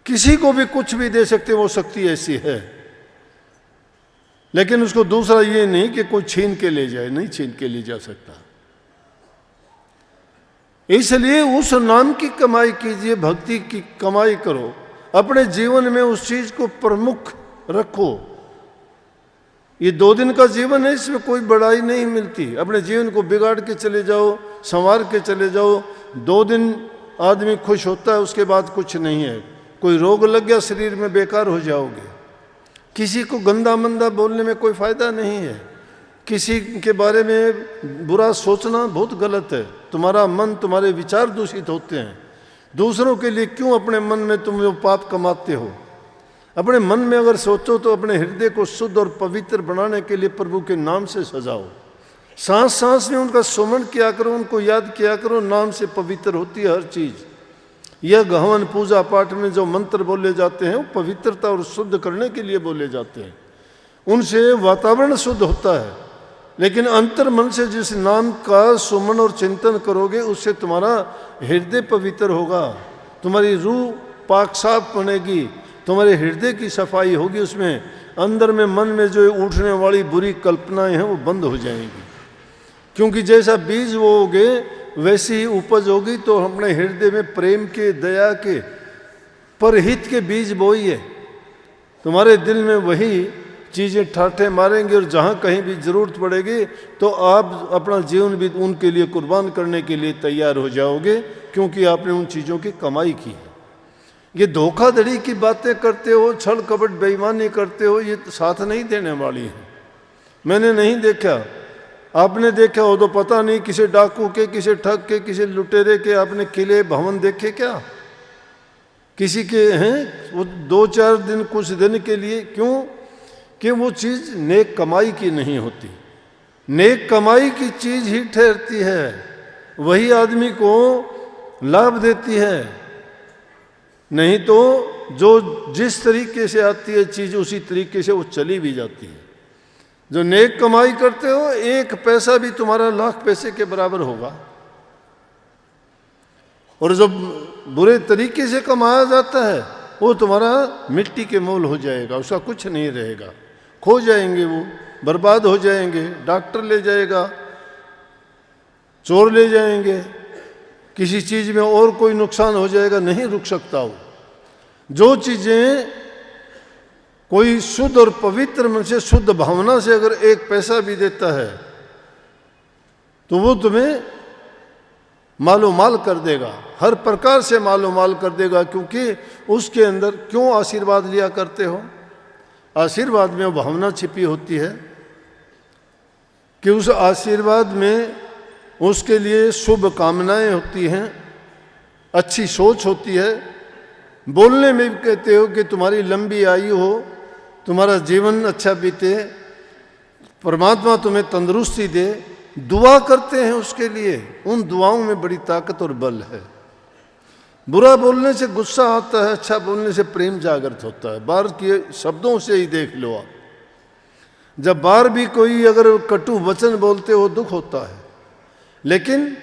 B: किसी को भी कुछ भी दे सकते, वो शक्ति ऐसी है। लेकिन उसको दूसरा ये नहीं कि कोई छीन के ले जाए, नहीं छीन के ले जा सकता। इसलिए उस नाम की कमाई कीजिए, भक्ति की कमाई करो, अपने जीवन में उस चीज को प्रमुख रखो। ये 2 दिन का जीवन है, इसमें कोई बड़ाई नहीं मिलती। अपने जीवन को बिगाड़ के चले जाओ, संवार के चले जाओ, 2 दिन आदमी खुश होता है, उसके बाद कुछ नहीं है। कोई रोग लग गया शरीर में, बेकार हो जाओगे। किसी को गंदा मंदा बोलने में कोई फायदा नहीं है। किसी के बारे में बुरा सोचना बहुत गलत है। तुम्हारा मन, तुम्हारे विचार दूषित होते हैं। दूसरों के लिए क्यों अपने मन में तुम वो पाप कमाते हो? अपने मन में अगर सोचो तो अपने हृदय को शुद्ध और पवित्र बनाने के लिए प्रभु के नाम से सजाओ। सांस सांस में उनका सुमन किया करो, उनको याद किया करो। नाम से पवित्र होती है हर चीज़। यह गहन पूजा पाठ में जो मंत्र बोले जाते हैं, वो पवित्रता और शुद्ध करने के लिए बोले जाते हैं। उनसे वातावरण शुद्ध होता है। लेकिन अंतर मन से जिस नाम का सुमन और चिंतन करोगे, उससे तुम्हारा हृदय पवित्र होगा, तुम्हारी रूह पाक साफ बनेगी, तुम्हारे हृदय की सफाई होगी। उसमें अंदर में मन में जो उठने वाली बुरी कल्पनाएं हैं वो बंद हो जाएंगी। क्योंकि जैसा बीज बोओगे वैसी ही उपज होगी। तो अपने हृदय में प्रेम के, दया के, परहित के बीज बोइए। तुम्हारे दिल में वही चीज़ें ठाठे मारेंगे और जहाँ कहीं भी ज़रूरत पड़ेगी तो आप अपना जीवन भी उनके लिए कुर्बान करने के लिए तैयार हो जाओगे, क्योंकि आपने उन चीज़ों की कमाई की है। ये धोखाधड़ी की बातें करते हो, छल कपट बेईमानी करते हो, ये साथ नहीं देने वाली है। मैंने नहीं देखा, आपने देखा हो तो पता नहीं। किसी डाकू के, किसी ठग के, किसी लुटेरे के आपने किले भवन देखे क्या? किसी के हैं वो 2-4 दिन, कुछ दिन के लिए। क्यों? कि वो चीज़ नेक कमाई की नहीं होती। नेक कमाई की चीज़ ही ठहरती है, वही आदमी को लाभ देती है। नहीं तो जो जिस तरीके से आती है चीज़, उसी तरीके से वो चली भी जाती है। जो नेक कमाई करते हो, 1 पैसा भी तुम्हारा लाख पैसे के बराबर होगा। और जो बुरे तरीके से कमाया जाता है, वो तुम्हारा मिट्टी के मोल हो जाएगा, उसका कुछ नहीं रहेगा। खो जाएंगे, वो बर्बाद हो जाएंगे। डॉक्टर ले जाएगा, चोर ले जाएंगे, किसी चीज़ में और कोई नुकसान हो जाएगा, नहीं रुक सकता वो। जो चीज़ें कोई शुद्ध और पवित्र मन से, शुद्ध भावना से अगर 1 पैसा भी देता है तो वो तुम्हें मालो माल कर देगा, हर प्रकार से मालो माल कर देगा। क्योंकि उसके अंदर क्यों आशीर्वाद लिया करते हो? आशीर्वाद में वो भावना छिपी होती है कि उस आशीर्वाद में उसके लिए शुभ कामनाएं होती हैं, अच्छी सोच होती है। बोलने में भी कहते हो कि तुम्हारी लंबी आयु हो, तुम्हारा जीवन अच्छा बीते, परमात्मा तुम्हें तंदुरुस्ती दे। दुआ करते हैं उसके लिए। उन दुआओं में बड़ी ताकत और बल है। बुरा बोलने से गुस्सा आता है, अच्छा बोलने से प्रेम जागृत होता है। बाहर के शब्दों से ही देख लो आप, जब बाहर भी कोई अगर कटु वचन बोलते हो दुख होता है, लेकिन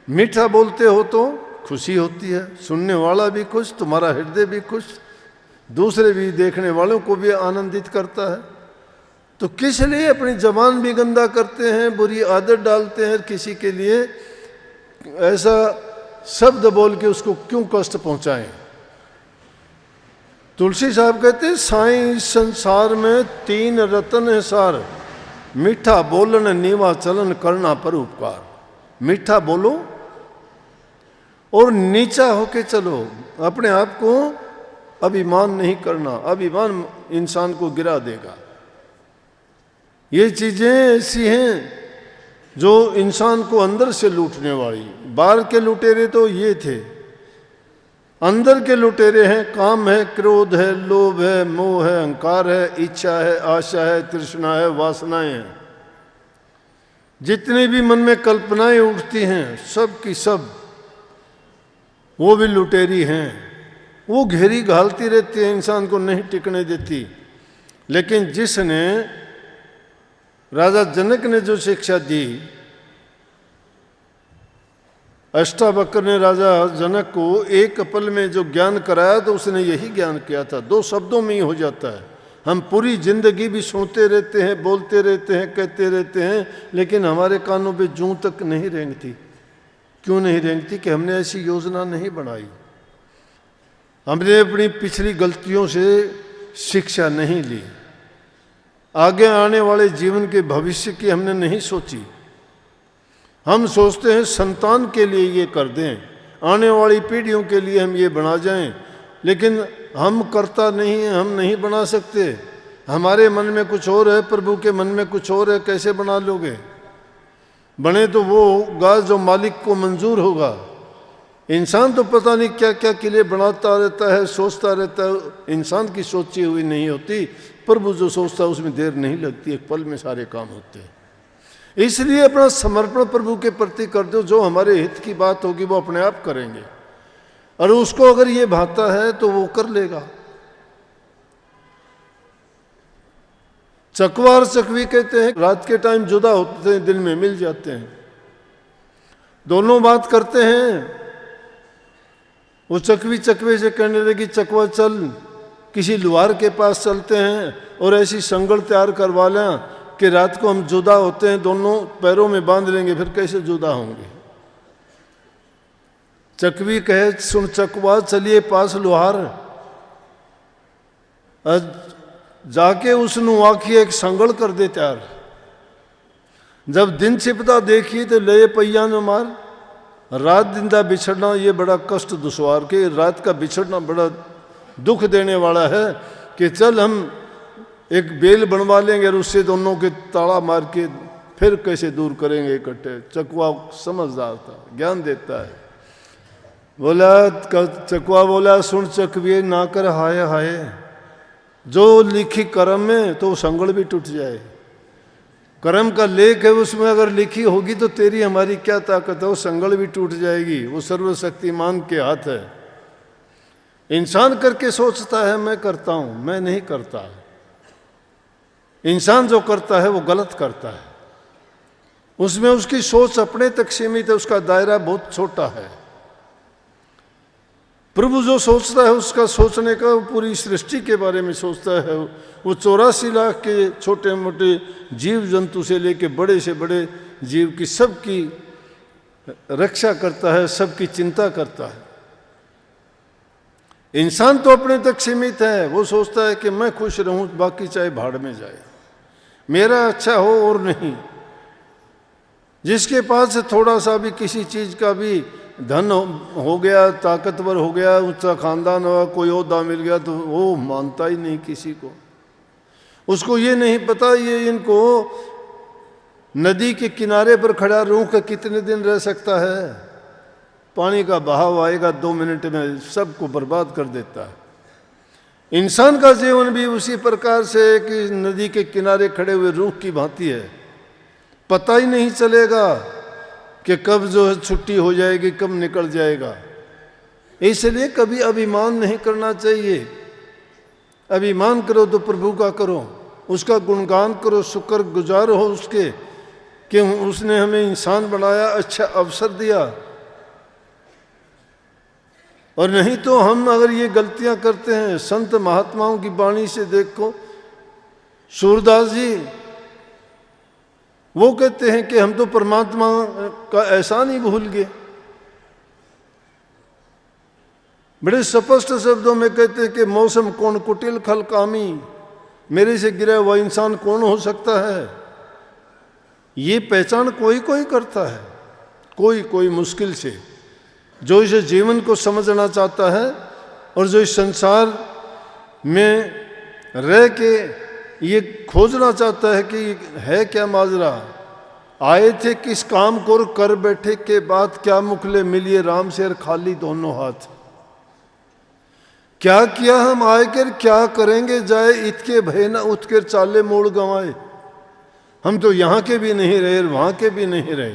B: मीठा बोलते हो तो खुशी होती है। सुनने वाला भी खुश, तुम्हारा हृदय भी खुश। दूसरे भी देखने वालों को भी आनंदित करता है। तो किस लिए अपनी जबान भी गंदा करते हैं, बुरी आदत डालते हैं, किसी के लिए ऐसा शब्द बोल के उसको क्यों कष्ट पहुंचाएं। तुलसी साहब कहते हैं साईं इस संसार में 3 रतन है सार, मीठा बोलन नीवा चलन करना पर उपकार। मीठा बोलो और नीचा होके चलो, अपने आप को अभिमान नहीं करना, अभिमान इंसान को गिरा देगा। ये चीजें ऐसी हैं जो इंसान को अंदर से लूटने वाली। बाहर के लुटेरे तो ये थे, अंदर के लुटेरे हैं काम है, क्रोध है, लोभ है, मोह है, अहंकार है, इच्छा है, आशा है, तृष्णा है, वासनाएं हैं। जितनी भी मन में कल्पनाएं उठती हैं सब की सब वो भी लुटेरी हैं। वो घेरी घालती रहती है, इंसान को नहीं टिकने देती। लेकिन जिसने राजा जनक ने जो शिक्षा दी, अष्टावक्र ने राजा जनक को एक पल में जो ज्ञान कराया तो उसने यही ज्ञान किया था। 2 शब्दों में ही हो जाता है। हम पूरी जिंदगी भी सुनते रहते हैं, बोलते रहते हैं, कहते रहते हैं, लेकिन हमारे कानों पे जूं तक नहीं रेंगती। क्यों नहीं रेंगती? कि हमने ऐसी योजना नहीं बनाई, हमने अपनी पिछली गलतियों से शिक्षा नहीं ली, आगे आने वाले जीवन के भविष्य की हमने नहीं सोची। हम सोचते हैं संतान के लिए ये कर दें, आने वाली पीढ़ियों के लिए हम ये बना जाएं, लेकिन हम करता नहीं है, हम नहीं बना सकते। हमारे मन में कुछ और है, प्रभु के मन में कुछ और है, कैसे बना लोगे? बने तो वो होगा जो मालिक को मंजूर होगा। इंसान तो पता नहीं क्या क्या के लिए बनाता रहता है, सोचता रहता है, इंसान की सोची हुई नहीं होती। प्रभु जो सोचता है उसमें देर नहीं लगती, एक पल में सारे काम होते हैं। इसलिए अपना समर्पण प्रभु के प्रति कर दो, जो हमारे हित की बात होगी वो अपने आप करेंगे, और उसको अगर ये भाता है तो वो कर लेगा। चकवा और चकवी कहते हैं रात के टाइम जुदा होते हैं, दिन में मिल जाते हैं, दोनों बात करते हैं। वो चकवी चकवे से कहने लगी चकवा चल किसी लुहार के पास चलते हैं और ऐसी संगल तैयार करवा लें कि रात को हम जुदा होते हैं, दोनों पैरों में बांध लेंगे, फिर कैसे जुदा होंगे। चकवी कहे सुन चकवा चलिए पास लुहार, जाके उसनु आखिए एक संगल कर दे तैयार। जब दिन छिपता देखी तो ले पैया न मार। रात दिन का बिछड़ना ये बड़ा कष्ट दुश्वार के, रात का बिछड़ना बड़ा दुख देने वाला है कि चल हम एक बेल बनवा लेंगे और उससे दोनों के ताड़ा मार के फिर कैसे दूर करेंगे इकट्ठे। चकवा समझदार था, ज्ञान देता है। बोला चकवा बोला सुन चकवी ना कर हाय हाय, जो लिखी कर्म में तो संगल भी टूट जाए। कर्म का लेख है, उसमें अगर लिखी होगी तो तेरी हमारी क्या ताकत है, वो संगल भी टूट जाएगी। वो सर्वशक्तिमान के हाथ है। इंसान करके सोचता है मैं करता हूं, मैं नहीं करता। इंसान जो करता है वो गलत करता है, उसमें उसकी सोच अपने तक सीमित है, उसका दायरा बहुत छोटा है। प्रभु जो सोचता है उसका सोचने का पूरी सृष्टि के बारे में सोचता है। वो 84 लाख के छोटे मोटे जीव जंतु से लेके बड़े से बड़े जीव की सबकी रक्षा करता है, सबकी चिंता करता है। इंसान तो अपने तक सीमित है, वो सोचता है कि मैं खुश रहूं, बाकी चाहे भाड़ में जाए, मेरा अच्छा हो और नहीं। जिसके पास थोड़ा सा भी किसी चीज का भी धन हो गया, ताकतवर हो गया, ऊंचा खानदान हुआ, कोई ओहदा मिल गया, तो वो मानता ही नहीं किसी को। उसको ये नहीं पता ये इनको नदी के किनारे पर खड़ा रूह के कितने दिन रह सकता है। पानी का बहाव आएगा 2 मिनट में सबको बर्बाद कर देता है। इंसान का जीवन भी उसी प्रकार से कि नदी के किनारे खड़े हुए रूह की भांति है। पता ही नहीं चलेगा कि कब जो है छुट्टी हो जाएगी, कब निकल जाएगा। इसलिए कभी अभिमान नहीं करना चाहिए। अभिमान करो तो प्रभु का करो, उसका गुणगान करो, शुक्र गुजार हो उसके कि उसने हमें इंसान बनाया, अच्छा अवसर दिया। और नहीं तो हम अगर ये गलतियां करते हैं, संत महात्माओं की वाणी से देखो, सूरदास जी वो कहते हैं कि हम तो परमात्मा का एहसान ही भूल गए। बड़े स्पष्ट शब्दों में कहते हैं कि मौसम कौन कुटिल खल कामी, मेरे से गिरा हुआ इंसान कौन हो सकता है। ये पहचान कोई कोई करता है, कोई कोई मुश्किल से, जो इस जीवन को समझना चाहता है और जो इस संसार में रह के ये खोजना चाहता है कि है क्या माजरा, आए थे किस काम को और कर बैठे के बाद क्या मुखले मिलिए राम से और खाली दोनों हाथ। क्या किया हम आए कर, क्या करेंगे जाए, इतके भय न उठकर चाले मोड़ गंवाए। हम तो यहाँ के भी नहीं रहे, वहाँ के भी नहीं रहे,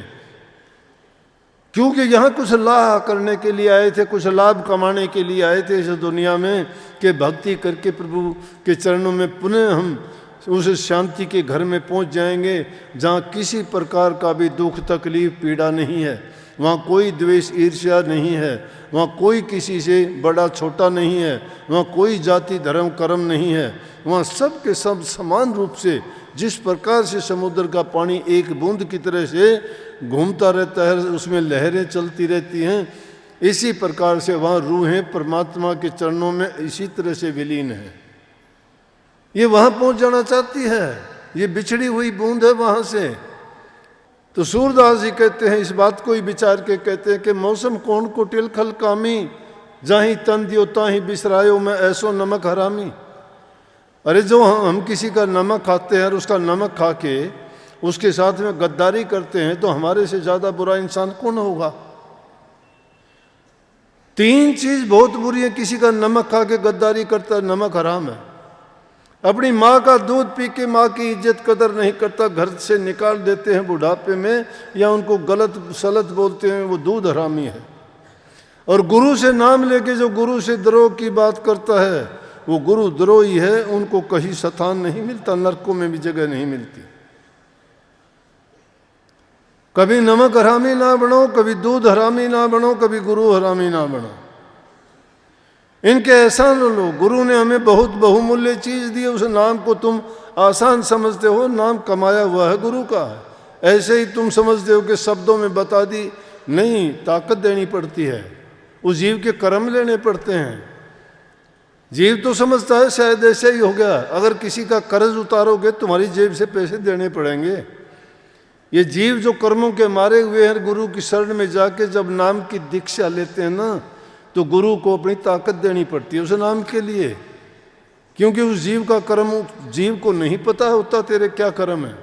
B: क्योंकि यहाँ कुछ लाभ करने के लिए आए थे, कुछ लाभ कमाने के लिए आए थे इस दुनिया में, कि भक्ति करके प्रभु के चरणों में पुनः हम उस शांति के घर में पहुँच जाएंगे जहाँ किसी प्रकार का भी दुख तकलीफ पीड़ा नहीं है, वहाँ कोई द्वेष ईर्ष्या नहीं है, वहाँ कोई किसी से बड़ा छोटा नहीं है, वहाँ कोई जाति धर्म कर्म नहीं है, वहाँ सब के सब समान रूप से, जिस प्रकार से समुद्र का पानी एक बूंद की तरह से घूमता रहता है, उसमें लहरें चलती रहती हैं, इसी प्रकार से वहाँ रूहें परमात्मा के चरणों में इसी तरह से विलीन है। ये वहाँ पहुँच जाना चाहती है, ये बिछड़ी हुई बूंद है वहाँ से। तो सूरदास जी कहते हैं, इस बात को ही विचार के कहते हैं कि मौसम कौन कुटिल खल कामी, जाही तन दियो ताही बिसरायो मैं ऐसो नमक हरामी। अरे जो हम किसी का नमक खाते हैं और उसका नमक खा के उसके साथ में गद्दारी करते हैं, तो हमारे से ज़्यादा बुरा इंसान कौन होगा। तीन चीज़ बहुत बुरी है, किसी का नमक खा के गद्दारी करता है, नमक हराम है। अपनी माँ का दूध पी के माँ की इज्जत कदर नहीं करता, घर से निकाल देते हैं बुढ़ापे में, या उनको गलत सलत बोलते हैं, वो दूध हरामी है। और गुरु से नाम लेके जो गुरु से द्रोह की बात करता है, वो गुरु द्रोही है, उनको कहीं स्थान नहीं मिलता, नरकों में भी जगह नहीं मिलती। कभी नमक हरामी ना बनो, कभी दूध हरामी ना बनो, कभी गुरु हरामी ना बनो। इनके एहसान लो, गुरु ने हमें बहुत बहुमूल्य चीज दी, उस नाम को तुम आसान समझते हो, नाम कमाया हुआ है गुरु का है। ऐसे ही तुम समझते हो कि शब्दों में बता दी, नहीं, ताकत देनी पड़ती है, उस जीव के कर्म लेने पड़ते हैं। जीव तो समझता है शायद ऐसे ही हो गया, अगर किसी का कर्ज उतारोगे तुम्हारी जेब से पैसे देने पड़ेंगे। ये जीव जो कर्मों के मारे हुए हैं, गुरु की शरण में जाके जब नाम की दीक्षा लेते हैं ना, तो गुरु को अपनी ताकत देनी पड़ती है उस नाम के लिए, क्योंकि उस जीव का कर्म जीव को नहीं पता होता तेरे क्या कर्म है।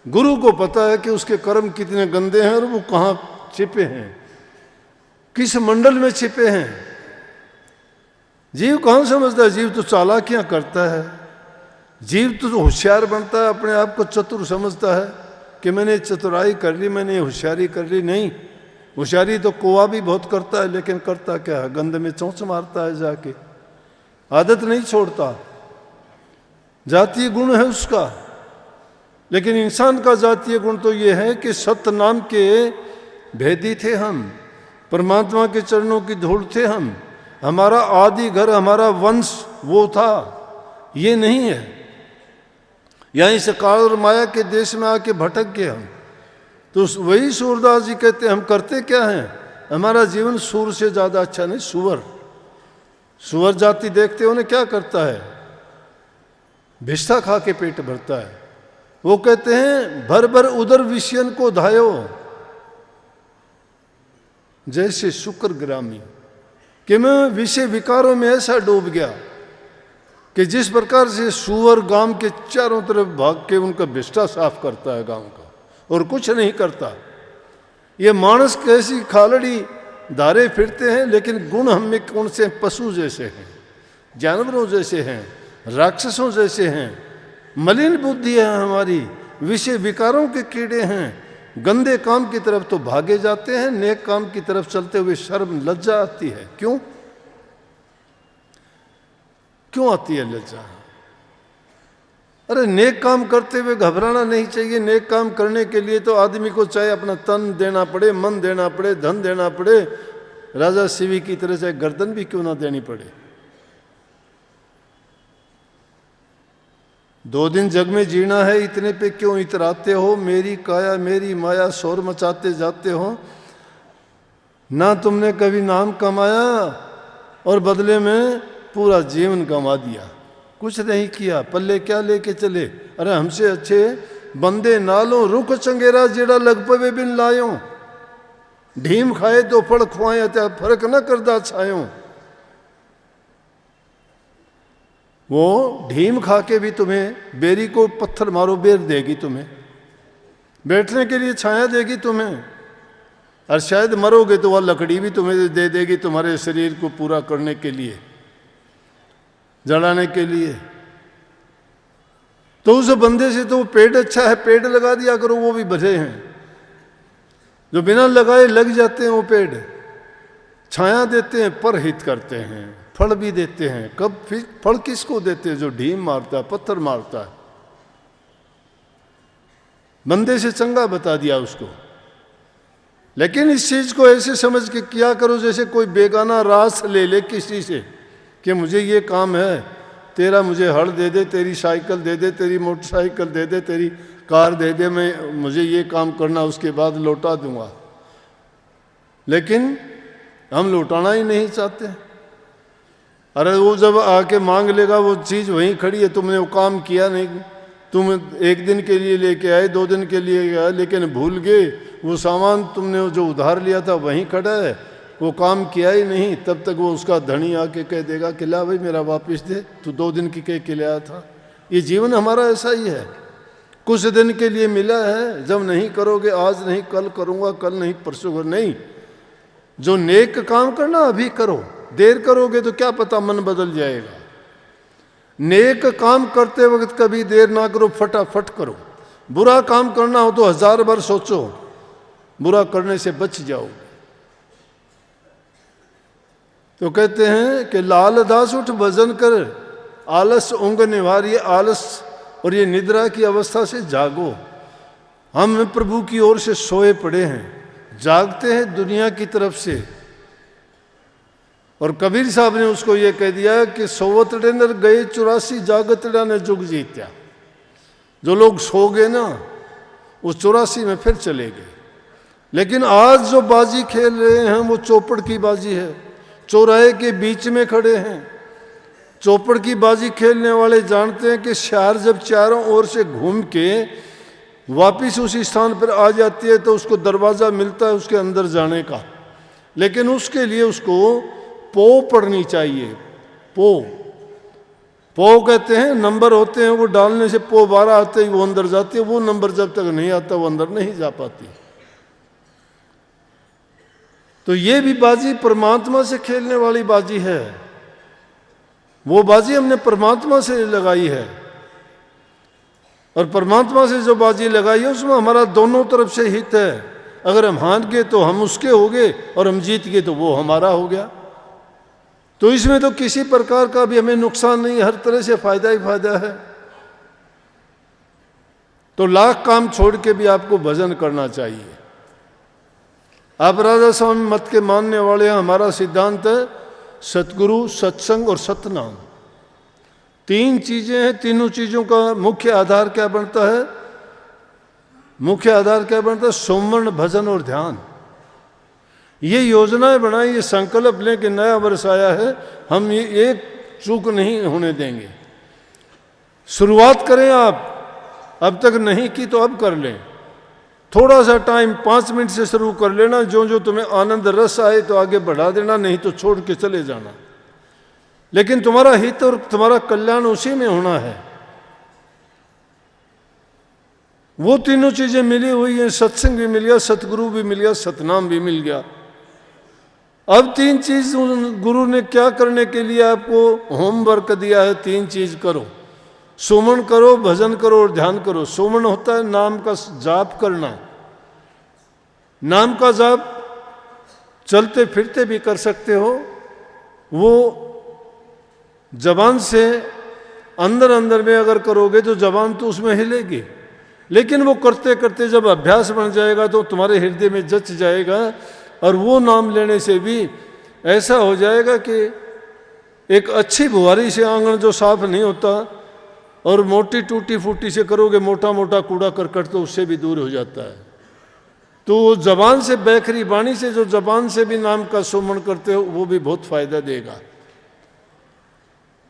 B: गुरु को पता है कि उसके कर्म कितने गंदे हैं और वो कहाँ छिपे हैं, किस मंडल में छिपे हैं। जीव कहाँ समझता है, जीव तो चालाकियाँ करता है, जीव तो होशियार बनता है, अपने आप को चतुर समझता है कि मैंने चतुराई कर ली, मैंने होशियारी कर ली। नहीं, होशियारी तो कौवा भी बहुत करता है, लेकिन करता क्या है, गंद में चोंच मारता है जाके, आदत नहीं छोड़ता, जातीय गुण है उसका। लेकिन इंसान का जातीय गुण तो ये है कि सत्य नाम के भेदी थे हम, परमात्मा के चरणों की धूल थे हम, हमारा आदि घर, हमारा वंश वो था, ये नहीं है। यहीं से काल और माया के देश में आके भटक गए हम। तो वही सूरदास जी कहते हैं, हम करते क्या हैं, हमारा जीवन सूर से ज़्यादा अच्छा नहीं, सुअर। सुअर जाति देखते हो ना क्या करता है, भिष्टा खा के पेट भरता है। वो कहते हैं, भर भर उदर विषयन को धायो जैसे शुक्र ग्रामी, कि मैं विषय विकारों में ऐसा डूब गया कि जिस प्रकार से सुअर गांव के चारों तरफ भाग के उनका भिष्टा साफ करता है गांव का, और कुछ नहीं करता। ये मानस कैसी खालड़ी धारे फिरते हैं, लेकिन गुण हम में कौन से, पशु जैसे हैं, जानवरों जैसे हैं, राक्षसों जैसे हैं, मलिन बुद्धि है हमारी, विषय विकारों के कीड़े हैं। गंदे काम की तरफ तो भागे जाते हैं, नेक काम की तरफ चलते हुए शर्म लज्जा आती है। क्यों क्यों आती है लज्जा? अरे नेक काम करते हुए घबराना नहीं चाहिए। नेक काम करने के लिए तो आदमी को चाहे अपना तन देना पड़े, मन देना पड़े, धन देना पड़े, राजा शिवी की तरह चाहे गर्दन भी क्यों ना देनी पड़े। 2 दिन जग में जीना है, इतने पे क्यों इतराते हो, मेरी काया मेरी माया शोर मचाते जाते हो। ना तुमने कभी नाम कमाया और बदले में पूरा जीवन गंवा दिया, कुछ नहीं किया, पल्ले क्या लेके चले। अरे हमसे अच्छे बंदे नालो, रुख चंगेरा जेड़ा लग पवे बिन लायो, ढीम खाए तो फड़ खुआए त्या फर्क न करदा छायो। वो ढीम खा के भी तुम्हें, बेरी को पत्थर मारो बेर देगी तुम्हें, बैठने के लिए छाया देगी तुम्हें, और शायद मरोगे तो वह लकड़ी भी तुम्हें दे देगी तुम्हारे शरीर को पूरा करने के लिए, जलाने के लिए। तो उस बंदे से तो पेड़ अच्छा है, पेड़ लगा दिया करो, वो भी भले हैं। जो बिना लगाए लग जाते हैं वो पेड़, छाया देते हैं, पर हित करते हैं, फल भी देते हैं। कब फल किसको देते हैं? जो ढीम मारता है, पत्थर मारता है। बंदे से चंगा बता दिया उसको। लेकिन इस चीज को ऐसे समझ के किया करो जैसे कोई बेगाना रास ले ले किसी से कि मुझे ये काम है, तेरा मुझे हल दे दे, तेरी साइकिल दे दे, तेरी मोटरसाइकिल दे दे, तेरी कार दे दे, मुझे ये काम करना, उसके बाद लौटा दूंगा। लेकिन हम लौटाना ही नहीं चाहते। अरे वो जब आके मांग लेगा, वो चीज़ वहीं खड़ी है, तुमने वो काम किया नहीं। तुम 1 दिन के लिए लेके आए, 2 दिन के लिए गए, लेकिन भूल गए वो सामान तुमने जो उधार लिया था वहीं खड़ा है, वो काम किया ही नहीं। तब तक वो उसका धनी आके कह देगा कि ला भाई मेरा वापस दे, तू 2 दिन की कह के ले आया था। ये जीवन हमारा ऐसा ही है, कुछ दिन के लिए मिला है। जब नहीं करोगे, आज नहीं कल करूँगा, कल नहीं परसों नहीं। जो नेक काम करना अभी करो, देर करोगे तो क्या पता मन बदल जाएगा। नेक काम करते वक्त कभी देर ना करो, फटाफट करो। बुरा काम करना हो तो 1000 बार सोचो, बुरा करने से बच जाओ। तो कहते हैं कि लाल दास उठ भजन कर, आलस ऊँग निवार, ये आलस और ये निद्रा की अवस्था से जागो। हम प्रभु की ओर से सोए पड़े हैं, जागते हैं दुनिया की तरफ से। और कबीर साहब ने उसको ये कह दिया कि सोवतड़े नर गए 84 जागतड़ा ने जुग जीत्या। जो लोग सो गए ना, वो 84 में फिर चले गए। लेकिन आज जो बाजी खेल रहे हैं वो चौपड़ की बाजी है, चौराहे के बीच में खड़े हैं। चौपड़ की बाजी खेलने वाले जानते हैं कि शार जब चारों ओर से घूम के वापिस उसी स्थान पर आ जाती है तो उसको दरवाज़ा मिलता है उसके अंदर जाने का। लेकिन उसके लिए उसको पो पढ़नी चाहिए। पो कहते हैं, नंबर होते हैं, वो डालने से पो 12 आते ही वो अंदर जाती है। वो नंबर जब तक नहीं आता वो अंदर नहीं जा पाती। तो ये भी बाजी परमात्मा से खेलने वाली बाजी है। वो बाजी हमने परमात्मा से लगाई है, और परमात्मा से जो बाजी लगाई है उसमें हमारा दोनों तरफ से हित है। अगर हम हार गए तो हम उसके हो गए, और हम जीत गए तो वो हमारा हो गया। तो इसमें तो किसी प्रकार का भी हमें नुकसान नहीं, हर तरह से फायदा ही फायदा है। तो लाख काम छोड़ के भी आपको भजन करना चाहिए। आप राधा स्वामी मत के मानने वाले हैं, हमारा सिद्धांत है सतगुरु, सत्संग और सतनाम। 3 चीजें हैं। तीनों चीजों का मुख्य आधार क्या बनता है? मुख्य आधार क्या बनता है? सुमरण, भजन और ध्यान। ये योजनाएं बनाई, ये संकल्प लें कि नया वर्ष आया है, हम ये एक चूक नहीं होने देंगे। शुरुआत करें आप, अब तक नहीं की तो अब कर लें। थोड़ा सा टाइम 5 मिनट से शुरू कर लेना। जो जो तुम्हें आनंद रस आए तो आगे बढ़ा देना, नहीं तो छोड़ के चले जाना। लेकिन तुम्हारा हित और तुम्हारा कल्याण उसी में होना है। वो तीनों चीजें मिली हुई हैं, सत्संग भी मिल गया, सतगुरु भी मिल गया, सतनाम भी मिल गया। अब 3 चीज गुरु ने क्या करने के लिए आपको होमवर्क दिया है? 3 चीज करो। सुमन करो, भजन करो और ध्यान करो। सुमन होता है नाम का जाप करना। नाम का जाप चलते फिरते भी कर सकते हो। वो जबान से अंदर अंदर में अगर करोगे तो जबान तो उसमें हिलेगी, लेकिन वो करते करते जब अभ्यास बन जाएगा तो तुम्हारे हृदय में जच जाएगा और वो नाम लेने से भी ऐसा हो जाएगा कि एक अच्छी बुहारी से आंगन जो साफ नहीं होता और मोटी टूटी फूटी से करोगे मोटा मोटा कूड़ा करकट तो उससे भी दूर हो जाता है। तो वो जबान से बैखरी बाणी से जो जबान से भी नाम का सुमन करते हो वो भी बहुत फायदा देगा।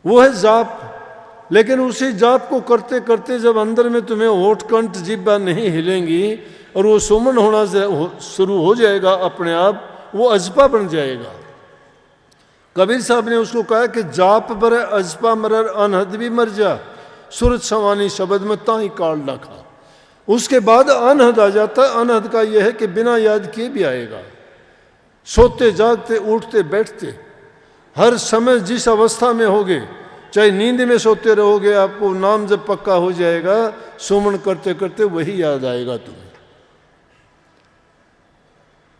B: वो है जाप। लेकिन उसी जाप को करते करते जब अंदर में तुम्हें होठ कंठ जिब्बा नहीं हिलेंगी और वो सुमन होना शुरू हो जाएगा अपने आप, वो अजपा बन जाएगा। कबीर साहब ने उसको कहा कि जाप बर अजपा मरर अनहद भी मर जा, सूरज सवानी शब्द में ताई काल ना खा। उसके बाद अनहद आ जाता है। अनहद का यह है कि बिना याद किए भी आएगा। सोते जागते उठते बैठते हर समय जिस अवस्था में होगे, चाहे नींद में सोते रहोगे, आपको नाम जब पक्का हो जाएगा, सुमन करते करते वही याद आएगा तुम्हें।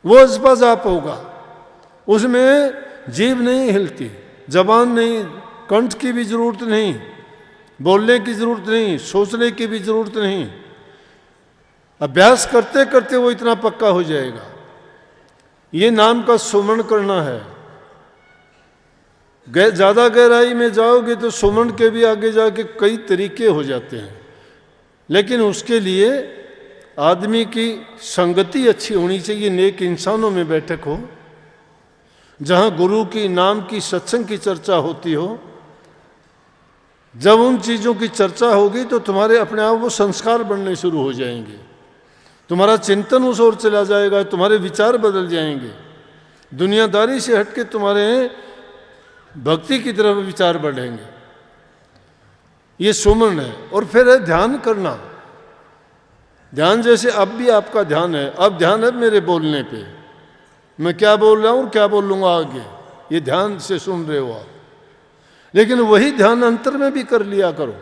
B: वो अजपा जाप होगा। उसमें जीभ नहीं हिलती, जबान नहीं, कंठ की भी जरूरत नहीं, बोलने की जरूरत नहीं, सोचने की भी जरूरत नहीं। अभ्यास करते करते वो इतना पक्का हो जाएगा। ये नाम का सुमन करना है। ज़्यादा गहराई में जाओगे तो सुमन के भी आगे जाके कई तरीके हो जाते हैं। लेकिन उसके लिए आदमी की संगति अच्छी होनी चाहिए, नेक इंसानों में बैठक हो, जहाँ गुरु की नाम की सत्संग की चर्चा होती हो। जब उन चीज़ों की चर्चा होगी तो तुम्हारे अपने आप वो संस्कार बनने शुरू हो जाएंगे, तुम्हारा चिंतन उस ओर चला जाएगा, तुम्हारे विचार बदल जाएंगे, दुनियादारी से हटके तुम्हारे भक्ति की तरफ विचार बढ़ेंगे। ये सुमन है। और फिर है ध्यान करना। ध्यान जैसे अब भी आपका ध्यान है, अब ध्यान है मेरे बोलने पे, मैं क्या बोल रहा हूँ क्या बोलूँगा आगे, ये ध्यान से सुन रहे हो आप। लेकिन वही ध्यान अंतर में भी कर लिया करो।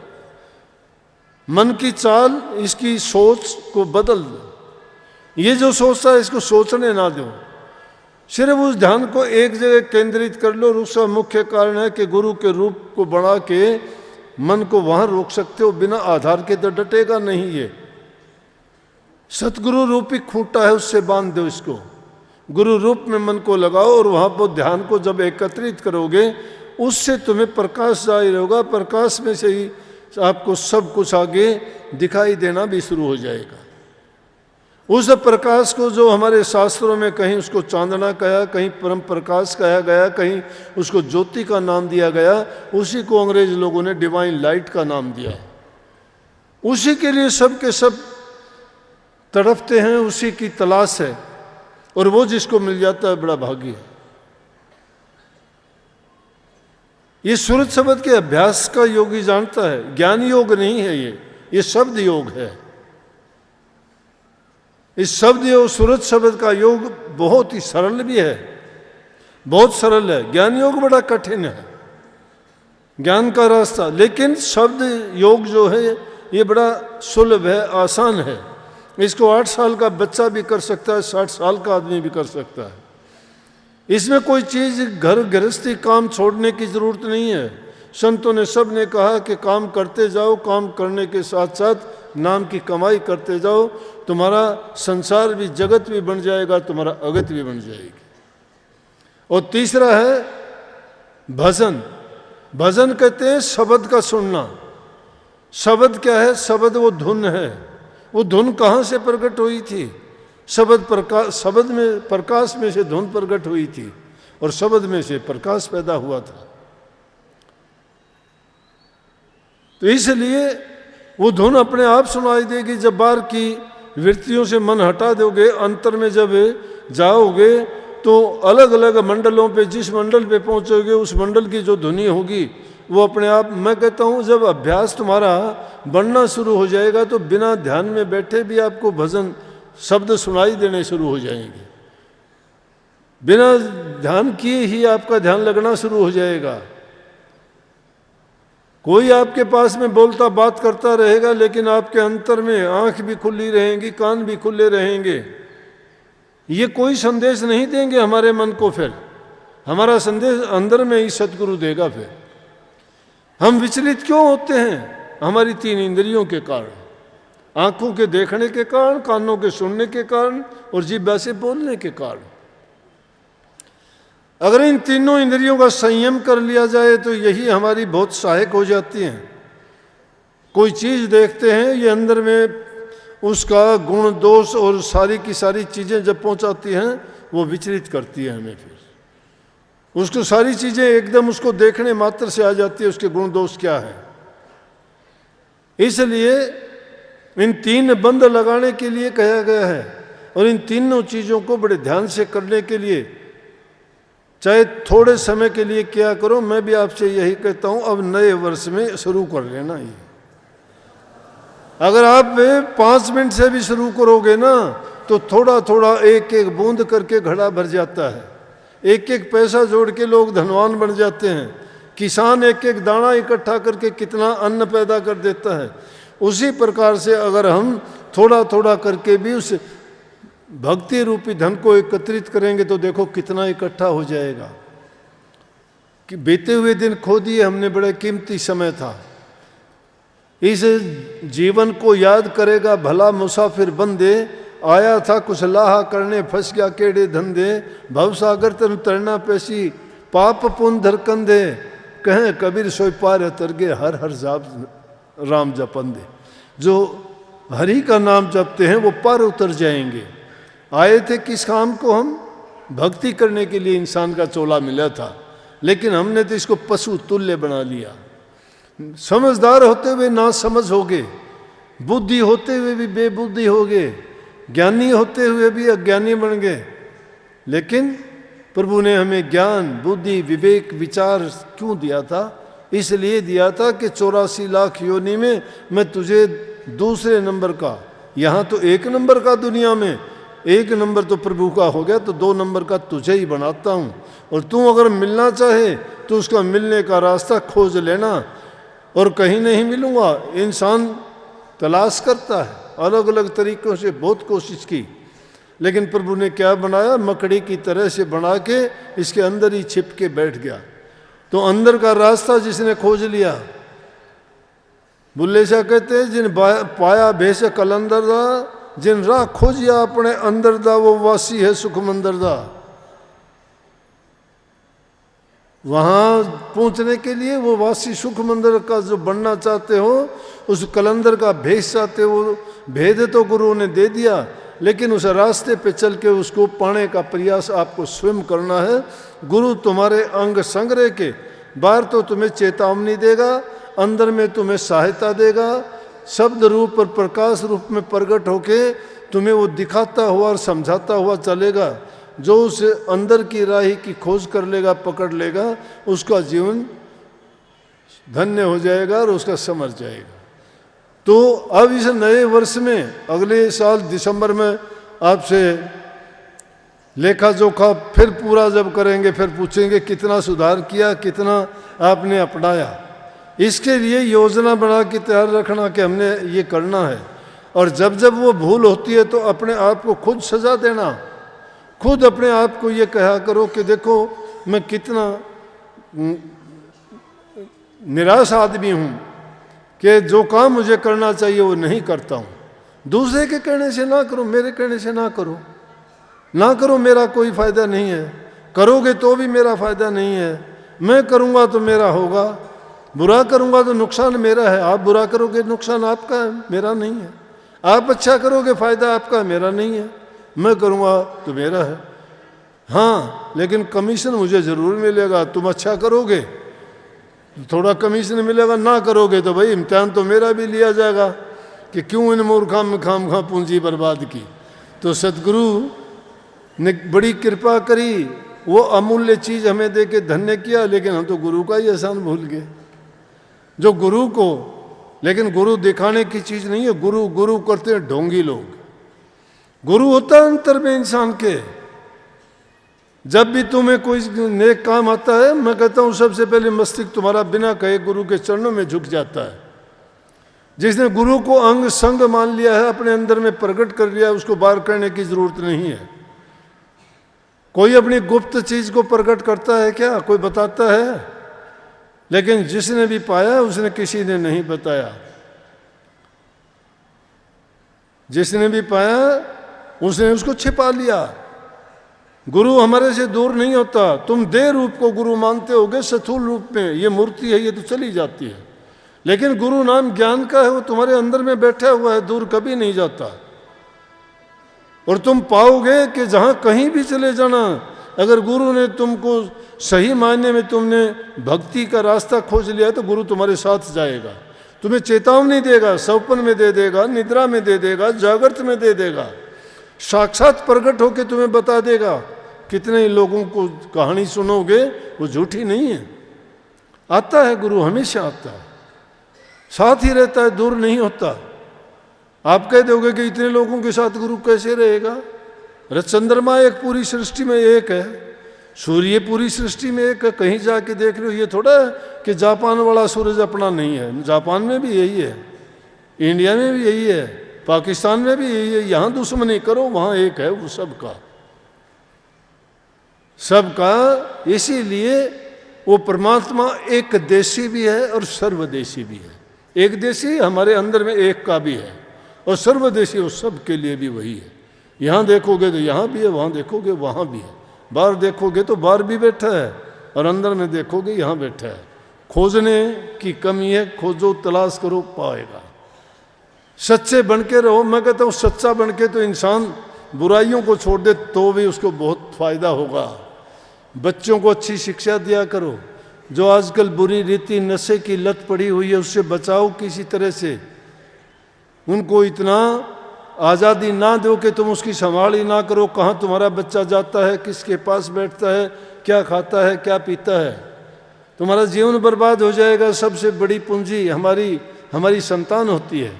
B: मन की चाल, इसकी सोच को बदल दो। ये जो सोचता है इसको सोचने ना दो, सिर्फ उस ध्यान को एक जगह केंद्रित कर लो। और उसका मुख्य कारण है कि गुरु के रूप को बढ़ा के मन को वहाँ रोक सकते हो, बिना आधार के तो डटेगा नहीं। ये सतगुरु रूपी खूंटा है, उससे बांध दो इसको। गुरु रूप में मन को लगाओ और वहाँ पर ध्यान को जब एकत्रित करोगे, उससे तुम्हें प्रकाश जाहिर होगा। प्रकाश में से ही आपको सब कुछ आगे दिखाई देना भी शुरू हो जाएगा। उस प्रकाश को जो हमारे शास्त्रों में कहीं उसको चांदना कहा, कहीं परम प्रकाश कहा गया, कहीं उसको ज्योति का नाम दिया गया, उसी को अंग्रेज लोगों ने डिवाइन लाइट का नाम दिया। उसी के लिए सब के सब तड़पते हैं, उसी की तलाश है। और वो जिसको मिल जाता है बड़ा भागी है। ये सूरज शब्द के अभ्यास का योगी जानता है, ज्ञान योग नहीं है ये शब्द योग है। इस शब्द योग सूरज शब्द का योग बहुत ही सरल भी है, बहुत सरल है। ज्ञान योग बड़ा कठिन है, ज्ञान का रास्ता। लेकिन शब्द योग जो है ये बड़ा सुलभ है, आसान है। इसको 8 साल का बच्चा भी कर सकता है, 60 साल का आदमी भी कर सकता है। इसमें कोई चीज़ घर गृहस्थी काम छोड़ने की ज़रूरत नहीं है। संतों ने सब ने कहा कि काम करते जाओ, काम करने के साथ साथ नाम की कमाई करते जाओ, तुम्हारा संसार भी जगत भी बन जाएगा, तुम्हारा अगत भी बन जाएगी। और तीसरा है भजन। भजन कहते हैं शब्द का सुनना। शब्द क्या है? शब्द वो धुन है। वो धुन कहाँ से प्रकट हुई थी? शब्द में प्रकाश में से धुन प्रकट हुई थी और शब्द में से प्रकाश पैदा हुआ था। तो इसलिए वो धुन अपने आप सुनाई देगी। जब बाहर की वृत्तियों से मन हटा दोगे, अंतर में जब जाओगे तो अलग अलग मंडलों पे, जिस मंडल पे पहुंचोगे उस मंडल की जो ध्वनि होगी वो अपने आप, मैं कहता हूँ जब अभ्यास तुम्हारा बढ़ना शुरू हो जाएगा तो बिना ध्यान में बैठे भी आपको भजन शब्द सुनाई देने शुरू हो जाएंगे। बिना ध्यान किए ही आपका ध्यान लगना शुरू हो जाएगा। कोई आपके पास में बोलता बात करता रहेगा, लेकिन आपके अंतर में आंख भी खुली रहेंगी, कान भी खुले रहेंगे। ये कोई संदेश नहीं देंगे हमारे मन को। फिर हमारा संदेश अंदर में ही सतगुरु देगा। फिर हम विचलित क्यों होते हैं? हमारी 3 इंद्रियों के कारण, आंखों के देखने के कारण, कानों के सुनने के कारण और जिह्वा से बोलने के कारण। अगर इन तीनों इंद्रियों का संयम कर लिया जाए तो यही हमारी बहुत सहायक हो जाती हैं। कोई चीज़ देखते हैं, ये अंदर में उसका गुण दोष और सारी की सारी चीज़ें जब पहुंचाती हैं वो विचलित करती है हमें। फिर उसको सारी चीज़ें एकदम उसको देखने मात्र से आ जाती है उसके गुण दोष क्या है। इसलिए इन तीन बंद लगाने के लिए कहा गया है, और इन तीनों चीज़ों को बड़े ध्यान से करने के लिए चाहे थोड़े समय के लिए क्या करो, मैं भी आपसे यही कहता हूं, अब नए वर्ष में शुरू कर लेना। ये अगर आप 5 मिनट से भी शुरू करोगे ना तो थोड़ा थोड़ा एक एक बूंद करके घड़ा भर जाता है। एक एक पैसा जोड़ के लोग धनवान बन जाते हैं। किसान एक एक दाना इकट्ठा करके कितना अन्न पैदा कर देता है। उसी प्रकार से अगर हम थोड़ा थोड़ा करके भी उस भक्ति रूपी धन को एकत्रित करेंगे तो देखो कितना इकट्ठा हो जाएगा। कि बीते हुए दिन खो दिए हमने, बड़े कीमती समय था। इस जीवन को याद करेगा भला मुसाफिर बंदे, आया था कुछ लाहा करने फंस गया केड़े धंधे, भवसागर तन तरना पैसी पाप पुन धर कंधे, कहें कबीर सोई पार तरगे हर हर जाप राम जपंदे। जो हरि का नाम जपते हैं वो पार उतर जाएंगे। आए थे किस काम को, हम भक्ति करने के लिए इंसान का चोला मिला था, लेकिन हमने तो इसको पशु तुल्य बना लिया। समझदार होते हुए ना समझ हो गए, बुद्धि होते हुए भी बेबुद्धि हो गए, ज्ञानी होते हुए भी अज्ञानी बन गए। लेकिन प्रभु ने हमें ज्ञान बुद्धि विवेक विचार क्यों दिया था? इसलिए दिया था कि 84 लाख योनि में मैं तुझे दूसरे नंबर का, यहाँ तो 1 नंबर का, दुनिया में 1 नंबर तो प्रभु का हो गया, तो 2 नंबर का तुझे ही बनाता हूँ। और तू अगर मिलना चाहे तो उसका मिलने का रास्ता खोज लेना, और कहीं नहीं मिलूँगा। इंसान तलाश करता है, अलग अलग तरीक़ों से बहुत कोशिश की, लेकिन प्रभु ने क्या बनाया, मकड़ी की तरह से बना के इसके अंदर ही छिप के बैठ गया। तो अंदर का रास्ता जिसने खोज लिया, बुल्ले शाह कहते हैं जिन पाया भेष कलंदर दा, जिन राह खोजिया अपने अंदर दा, वो वासी है सुख मंदर दा। वहाँ पहुँचने के लिए वो वासी सुख मंदिर का जो बनना चाहते हो, उस कलंदर का भेष चाहते हो, भेद तो गुरु ने दे दिया, लेकिन उस रास्ते पे चल के उसको पाने का प्रयास आपको स्वयं करना है। गुरु तुम्हारे अंग संग रह के बाहर तो तुम्हें चेतावनी देगा, अंदर में तुम्हें सहायता देगा, शब्द रूप और प्रकाश रूप में प्रकट होके तुम्हें वो दिखाता हुआ और समझाता हुआ चलेगा। जो उस अंदर की राही की खोज कर लेगा, पकड़ लेगा, उसका जीवन धन्य हो जाएगा और उसका समझ जाएगा। तो अब इस नए वर्ष में अगले साल दिसंबर में आपसे लेखा जोखा फिर पूरा जब करेंगे, फिर पूछेंगे कितना सुधार किया, कितना आपने अपनाया। इसके लिए योजना बना के तैयार रखना कि हमने ये करना है। और जब जब वो भूल होती है तो अपने आप को खुद सजा देना, खुद अपने आप को ये कहा करो कि देखो मैं कितना निराश आदमी हूँ कि जो काम मुझे करना चाहिए वो नहीं करता हूँ। दूसरे के कहने से ना करो, मेरे कहने से ना करो, ना करो, मेरा कोई फ़ायदा नहीं है, करोगे तो भी मेरा फ़ायदा नहीं है, मैं करूँगा तो मेरा होगा, बुरा करूँगा तो नुकसान मेरा है, आप बुरा करोगे नुकसान आपका है, मेरा नहीं है, आप अच्छा करोगे फ़ायदा आपका है, मेरा नहीं है, मैं करूँगा तो मेरा है। हाँ, लेकिन कमीशन मुझे ज़रूर मिलेगा, तुम अच्छा करोगे तो थोड़ा कमीशन मिलेगा, ना करोगे तो भाई इम्तिहान तो मेरा भी लिया जाएगा कि क्यों इन मूर्खों में खामखा पूंजी बर्बाद की। तो सतगुरु ने बड़ी कृपा करी, वो अमूल्य चीज़ हमें दे के धन्य किया, लेकिन हम तो गुरु का ही एहसान भूल गए। जो गुरु को, लेकिन गुरु दिखाने की चीज़ नहीं है, गुरु गुरु करते हैं ढोंगी लोग। गुरु होता है अंतर में इंसान के। जब भी तुम्हें कोई नेक काम आता है, मैं कहता हूँ सबसे पहले मस्तिष्क तुम्हारा बिना कहे गुरु के चरणों में झुक जाता है। जिसने गुरु को अंग संग मान लिया है, अपने अंदर में प्रकट कर लिया है, उसको बाहर करने की जरूरत नहीं है। कोई अपनी गुप्त चीज को प्रकट करता है क्या? कोई बताता है? लेकिन जिसने भी पाया उसने किसी ने नहीं बताया। जिसने भी पाया उसने उसको छिपा लिया। गुरु हमारे से दूर नहीं होता। तुम देह रूप को गुरु मानते होगे, स्थूल रूप में ये मूर्ति है, ये तो चली जाती है, लेकिन गुरु नाम ज्ञान का है, वो तुम्हारे अंदर में बैठा हुआ है, दूर कभी नहीं जाता। और तुम पाओगे कि जहाँ कहीं भी चले जाना, अगर गुरु ने तुमको सही मायने में तुमने भक्ति का रास्ता खोज लिया तो गुरु तुम्हारे साथ जाएगा, तुम्हें चेतावनी देगा, सपन में दे देगा, निद्रा में दे देगा, जागृत में दे देगा, साक्षात प्रकट होकर तुम्हें बता देगा। कितने ही लोगों को कहानी सुनोगे, वो झूठी नहीं है। आता है गुरु, हमेशा आता है, साथ ही रहता है, दूर नहीं होता। आप कह दोगे कि इतने लोगों के साथ गुरु कैसे रहेगा? अरे चंद्रमा एक पूरी सृष्टि में एक है, सूर्य पूरी सृष्टि में एक है, कहीं जाके देख लो। ये थोड़ा है कि जापान वाला सूरज अपना नहीं है, जापान में भी यही है, इंडिया में भी यही है, पाकिस्तान में भी यही है। यहाँ दुश्मनी करो, वहाँ एक है, वो सबका सबका। इसीलिए वो परमात्मा एक देशी भी है और सर्वदेशी भी है। एक देशी हमारे अंदर में एक का भी है, और सर्वदेशी वो सब के लिए भी वही है। यहाँ देखोगे तो यहाँ भी है, वहाँ देखोगे वहाँ भी है, बाहर देखोगे तो बाहर भी बैठा है, और अंदर में देखोगे यहाँ बैठा है। खोजने की कमी है, खोजो, तलाश करो, पाएगा। सच्चे बन के रहो। मैं कहता हूँ सच्चा बन के तो इंसान बुराइयों को छोड़ दे तो भी उसको बहुत फायदा होगा। बच्चों को अच्छी शिक्षा दिया करो। जो आजकल बुरी रीति नशे की लत पड़ी हुई है, उससे बचाओ किसी तरह से। उनको इतना आज़ादी ना दो कि तुम उसकी संभाल ही ना करो। कहाँ तुम्हारा बच्चा जाता है, किसके पास बैठता है, क्या खाता है, क्या पीता है, तुम्हारा जीवन बर्बाद हो जाएगा। सबसे बड़ी पूंजी हमारी संतान होती है।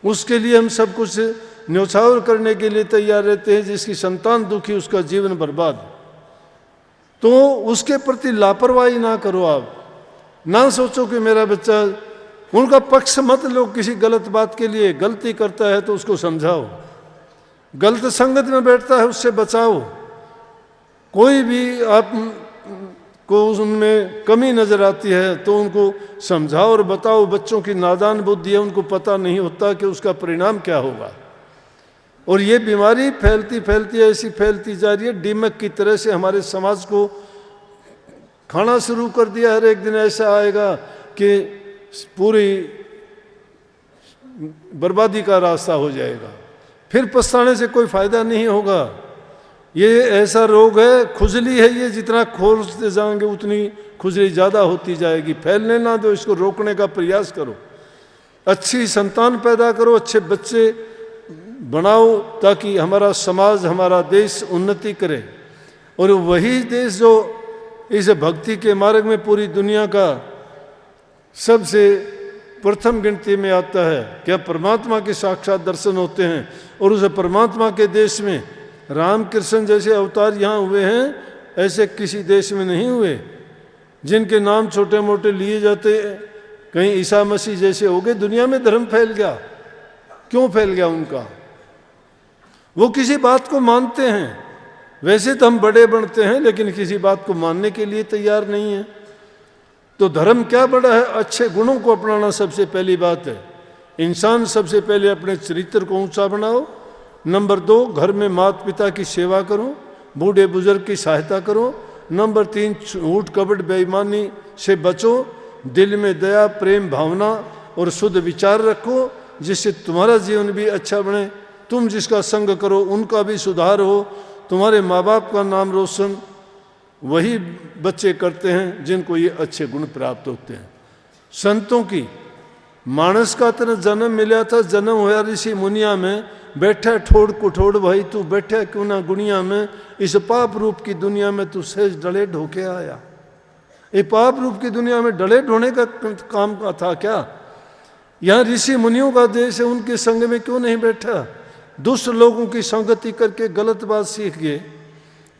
B: उसके लिए हम सब कुछ न्यौछावर करने के लिए तैयार रहते हैं। जिसकी संतान दुखी, उसका जीवन बर्बाद। तो उसके प्रति लापरवाही ना करो। आप ना सोचो कि मेरा बच्चा, उनका पक्ष मत लो किसी गलत बात के लिए। गलती करता है तो उसको समझाओ, गलत संगत में बैठता है उससे बचाओ। कोई भी आप को उनमें कमी नजर आती है तो उनको समझाओ और बताओ। बच्चों की नादान बुद्धि है, उनको पता नहीं होता कि उसका परिणाम क्या होगा। और ये बीमारी फैलती फैलती ऐसी फैलती जा रही है, दीमक की तरह से हमारे समाज को खाना शुरू कर दिया। हर एक दिन ऐसा आएगा कि पूरी बर्बादी का रास्ता हो जाएगा। फिर पछताने से कोई फायदा नहीं होगा। ये ऐसा रोग है, खुजली है, ये जितना खोजते जाएंगे उतनी खुजली ज़्यादा होती जाएगी। फैलने ना दो, इसको रोकने का प्रयास करो। अच्छी संतान पैदा करो, अच्छे बच्चे बनाओ, ताकि हमारा समाज, हमारा देश उन्नति करे। और वही देश जो इस भक्ति के मार्ग में पूरी दुनिया का सबसे प्रथम गिनती में आता है। क्या परमात्मा के साक्षात दर्शन होते हैं। और उस परमात्मा के देश में रामकृष्ण जैसे अवतार यहाँ हुए हैं, ऐसे किसी देश में नहीं हुए। जिनके नाम छोटे मोटे लिए जाते, कहीं ईसा मसीह जैसे हो गए। दुनिया में धर्म फैल गया। क्यों फैल गया उनका? वो किसी बात को मानते हैं। वैसे तो हम बड़े बनते हैं, लेकिन किसी बात को मानने के लिए तैयार नहीं है। तो धर्म क्या बड़ा है? अच्छे गुणों को अपनाना सबसे पहली बात है। इंसान सबसे पहले अपने चरित्र को ऊंचा बनाओ। नंबर 2, घर में माता पिता की सेवा करो, बूढ़े बुजुर्ग की सहायता करो। नंबर 3, झूठ कपट बेईमानी से बचो। दिल में दया, प्रेम भावना और शुद्ध विचार रखो, जिससे तुम्हारा जीवन भी अच्छा बने। तुम जिसका संग करो उनका भी सुधार हो। तुम्हारे माँ बाप का नाम रोशन वही बच्चे करते हैं जिनको ये अच्छे गुण प्राप्त होते हैं। संतों की मानस का तरह जन्म मिला था, जन्म होया ऋषि मुनिया में। बैठा ठोड़ कुठोड़ भाई तू बैठा क्यों ना गुनिया में। इस पाप रूप की दुनिया में तू सहज डले ढोके आया। ये पाप रूप की दुनिया में डले ढोने का काम था क्या? यहाँ ऋषि मुनियों का देश है, उनके संग में क्यों नहीं बैठा? दुष्ट लोगों की संगति करके गलत बात सीख गए,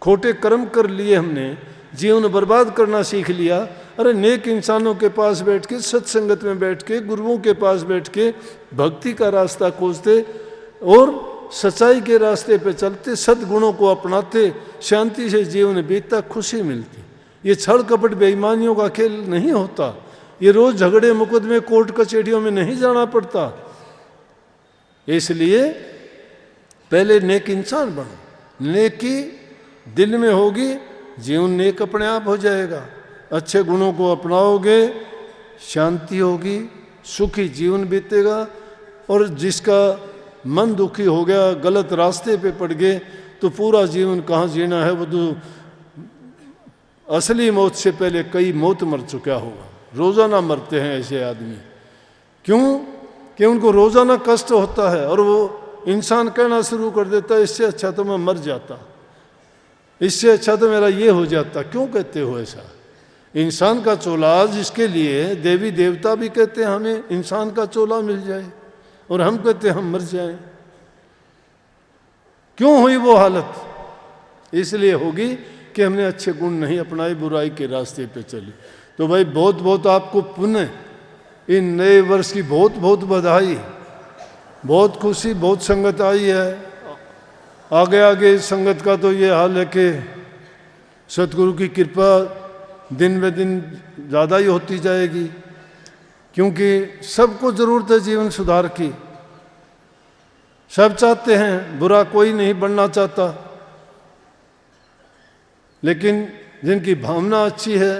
B: खोटे कर्म कर लिए, हमने जीवन बर्बाद करना सीख लिया। अरे नेक इंसानों के पास बैठ के, सत्संगत में बैठ के, गुरुओं के पास बैठ के भक्ति का रास्ता खोजते और सच्चाई के रास्ते पे चलते, सद्गुणों को अपनाते, शांति से जीवन बीतता, खुशी मिलती। ये छल कपट बेईमानियों का खेल नहीं होता। ये रोज झगड़े मुकदमे कोर्ट कचहरियों में नहीं जाना पड़ता। इसलिए पहले नेक इंसान बनो। नेकी दिल में होगी, जीवन नेक अपने आप हो जाएगा। अच्छे गुणों को अपनाओगे, शांति होगी, सुखी जीवन बीतेगा। और जिसका मन दुखी हो गया, गलत रास्ते पे पड़ गए, तो पूरा जीवन कहाँ जीना है, वो तो असली मौत से पहले कई मौत मर चुका होगा। रोज़ाना मरते हैं ऐसे आदमी। क्यों? कि उनको रोज़ाना कष्ट होता है और वो इंसान कहना शुरू कर देता है, इससे अच्छा तो मैं मर जाता, इससे अच्छा तो मेरा ये हो जाता। क्यों कहते हो ऐसा? इंसान का चोला, जिसके लिए देवी देवता भी कहते हैं हमें इंसान का चोला मिल जाए, और हम कहते हैं हम मर जाएं। क्यों हुई वो हालत? इसलिए होगी कि हमने अच्छे गुण नहीं अपनाए, बुराई के रास्ते पे चले। तो भाई बहुत बहुत आपको पुण्य, इन नए वर्ष की बहुत बहुत बधाई, बहुत खुशी, बहुत संगत आई है। आगे आगे संगत का तो ये हाल है कि सतगुरु की कृपा दिन ब दिन ज़्यादा ही होती जाएगी, क्योंकि सबको ज़रूरत है जीवन सुधार की। सब चाहते हैं, बुरा कोई नहीं बनना चाहता, लेकिन जिनकी भावना अच्छी है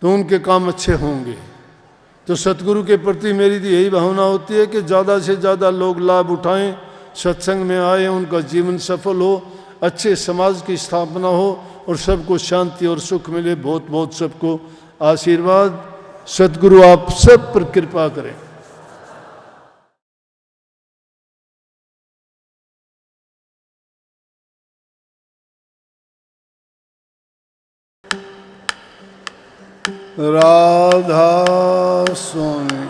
B: तो उनके काम अच्छे होंगे। तो सतगुरु के प्रति मेरी तो यही भावना होती है कि ज़्यादा से ज़्यादा लोग लाभ उठाएं, सत्संग में आए, उनका जीवन सफल हो, अच्छे समाज की स्थापना हो और सबको शांति और सुख मिले। बहुत बहुत सबको आशीर्वाद। सतगुरु आप सब पर कृपा करें। राधा स्वामी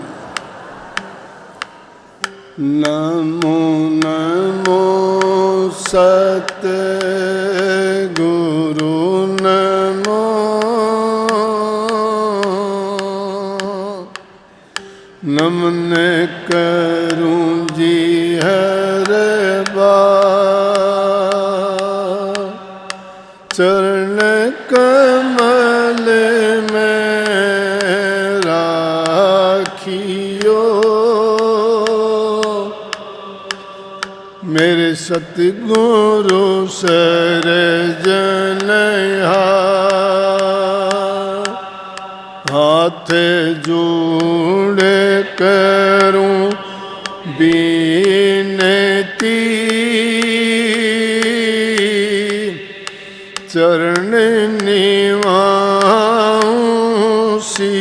B: नमो नमो सतगुरु नमो नमन करूं जी हर बार चरण कमल में राखियो मेरे सतगुरु सरजनहार हाथ जोड़े करूं बिनती चरण निवाऊं सी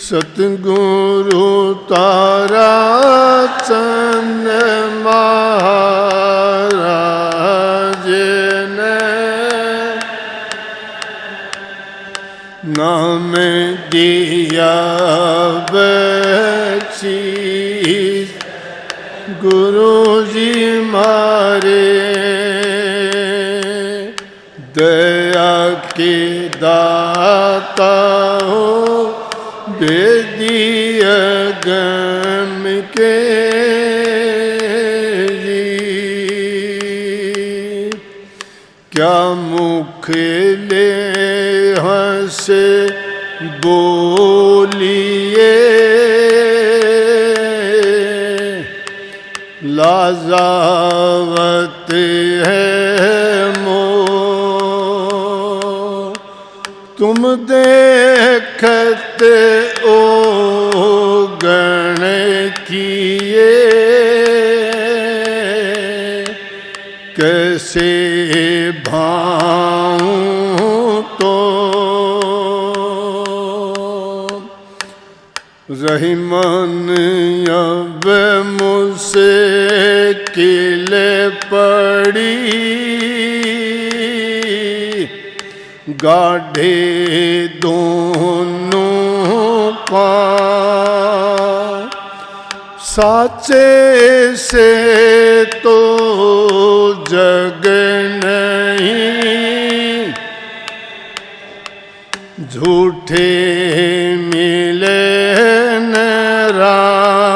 B: सतगुरु तारा चंद महाराज ने नाम दिया बख्शीश गुरु जी मारे दया के दाता हो वेदीय गम के जी क्या मुख ले हंसे बोलिए लाजावत है मोर तुम देखते ओ गण किए कैसे भाऊं तो रही मन अब मुझसे किले पड़ी गाढ़े दोनों का साचे से तो जग नहीं झूठे मिले न राम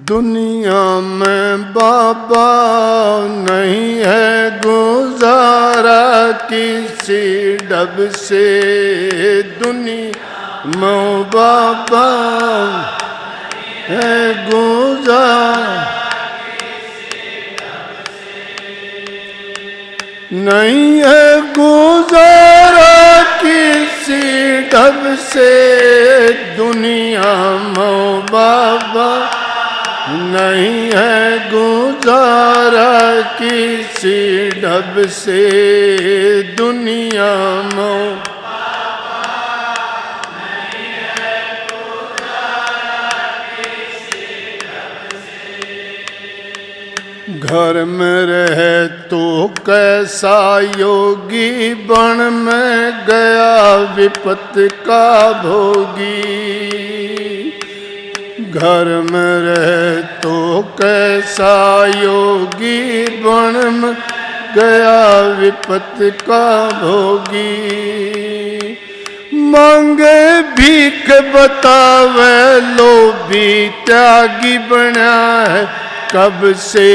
B: दुनिया में बाबा नहीं है गुजारा किसी डब से दुनिया में बाबा है गुजारा, नहीं है गुजारा किसी ढब से दुनिया में बाबा, नहीं है गुजारा किसी ढब से दुनिया में। घर में रहे तो कैसा योगी, बन में गया विपत का भोगी। घर में रहे तो कैसा योगी, बन में गया विपत का भोगी। मांगे भीख बतावे लोभी, त्यागी बना है कब से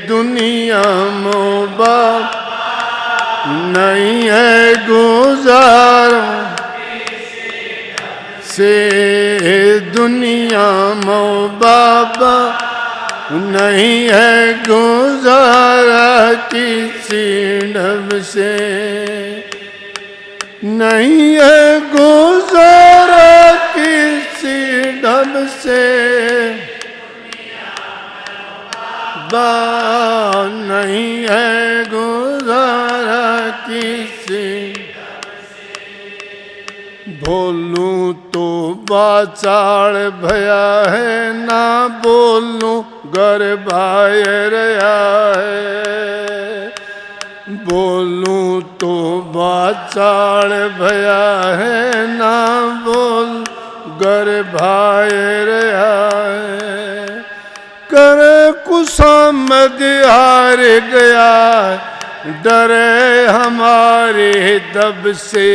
B: दुनिया में बाप, नहीं है गुजारा से दुनिया में बाबा, नहीं है गुजारा किसी ढब से, नहीं है गुजारा किसी ढब से नहीं है गुजारा किसी। बोलूं तो बाचाड़ भया है, ना बोलूं घर बाहर है। बोलूं तो बाचाड़ भया है, ना बोल घर बाहर है। कर कुसामद हार गया, डरे हमारे दब से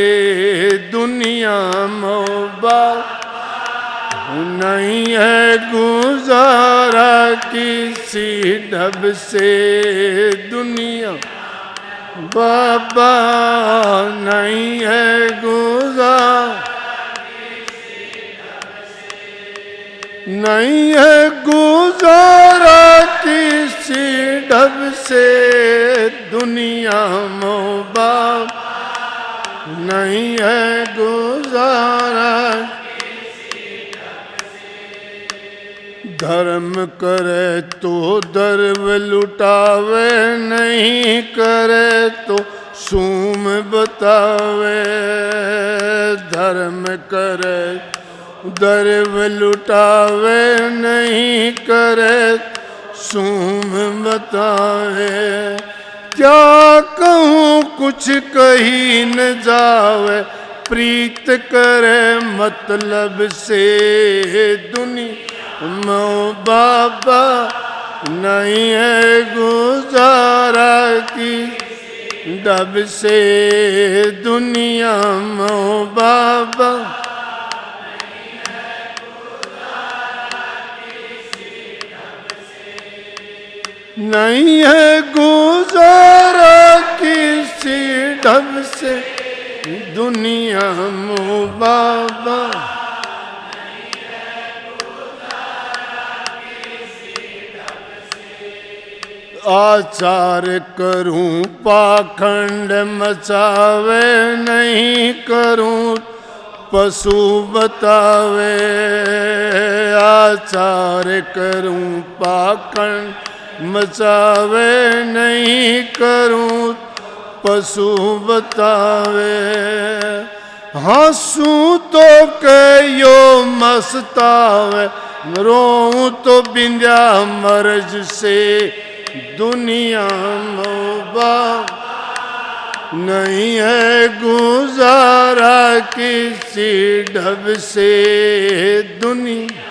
B: दुनिया मोबा, नहीं है गुजारा किसी ढब से दुनिया बाबा, नहीं है गुजारा, नहीं है गुजारा किसी ढब से दुनिया मोबा, नहीं है गुजारा। धर्म करे तो दर्व लुटावे, नहीं करे तो सूम बतावे। धर्म करे दर्व लुटावे, नहीं करे सूम बतावे। क्या कहूँ कुछ कही न जावे, प्रीत करे मतलब से दुनिया मो बाबा, नहीं है गुजारा की ढब से दुनिया मो बाबा, नहीं है गुजारा किसी ढब से दुनिया मो बाबा। आचार करूं पाखंड मचावे, नहीं करूं पशु बतावे। आचार करूं पाखंड मचावे, नहीं करूं पशु बतावे। हंसूं तो कयो मस्तावे, रोऊं तो बिंद्या मर्ज से दुनिया मोबा, नहीं है गुजारा किसी ढब से दुनिया,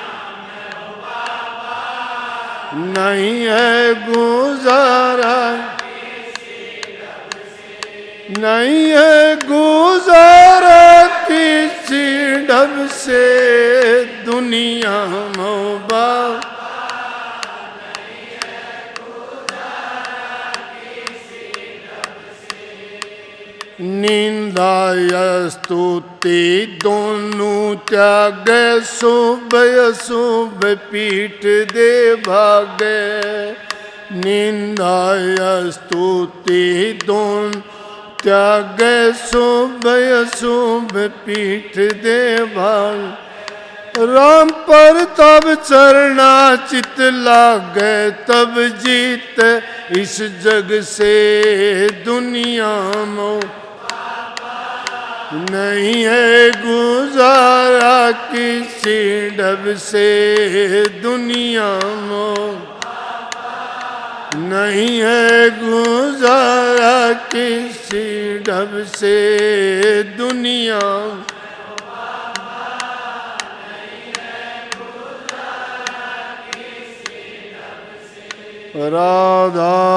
B: नहीं है गुजारा, नहीं है गुजारा किसी ढब से दुनिया मोबा, नींद निंदा स्तुति दोनों त्यागे, शुभ अशुभ पीठ दे भागे। निंदा स्तुति दोनों त्यागे, शुभ अशुभ पीठ दे भागे। राम पर तब चरना चित लागे, तब जीत इस जग से दुनिया में। नहीं है गुजारा किसी ढब से दुनिया में। नहीं है गुजारा किसी ढब से दुनिया में। राधा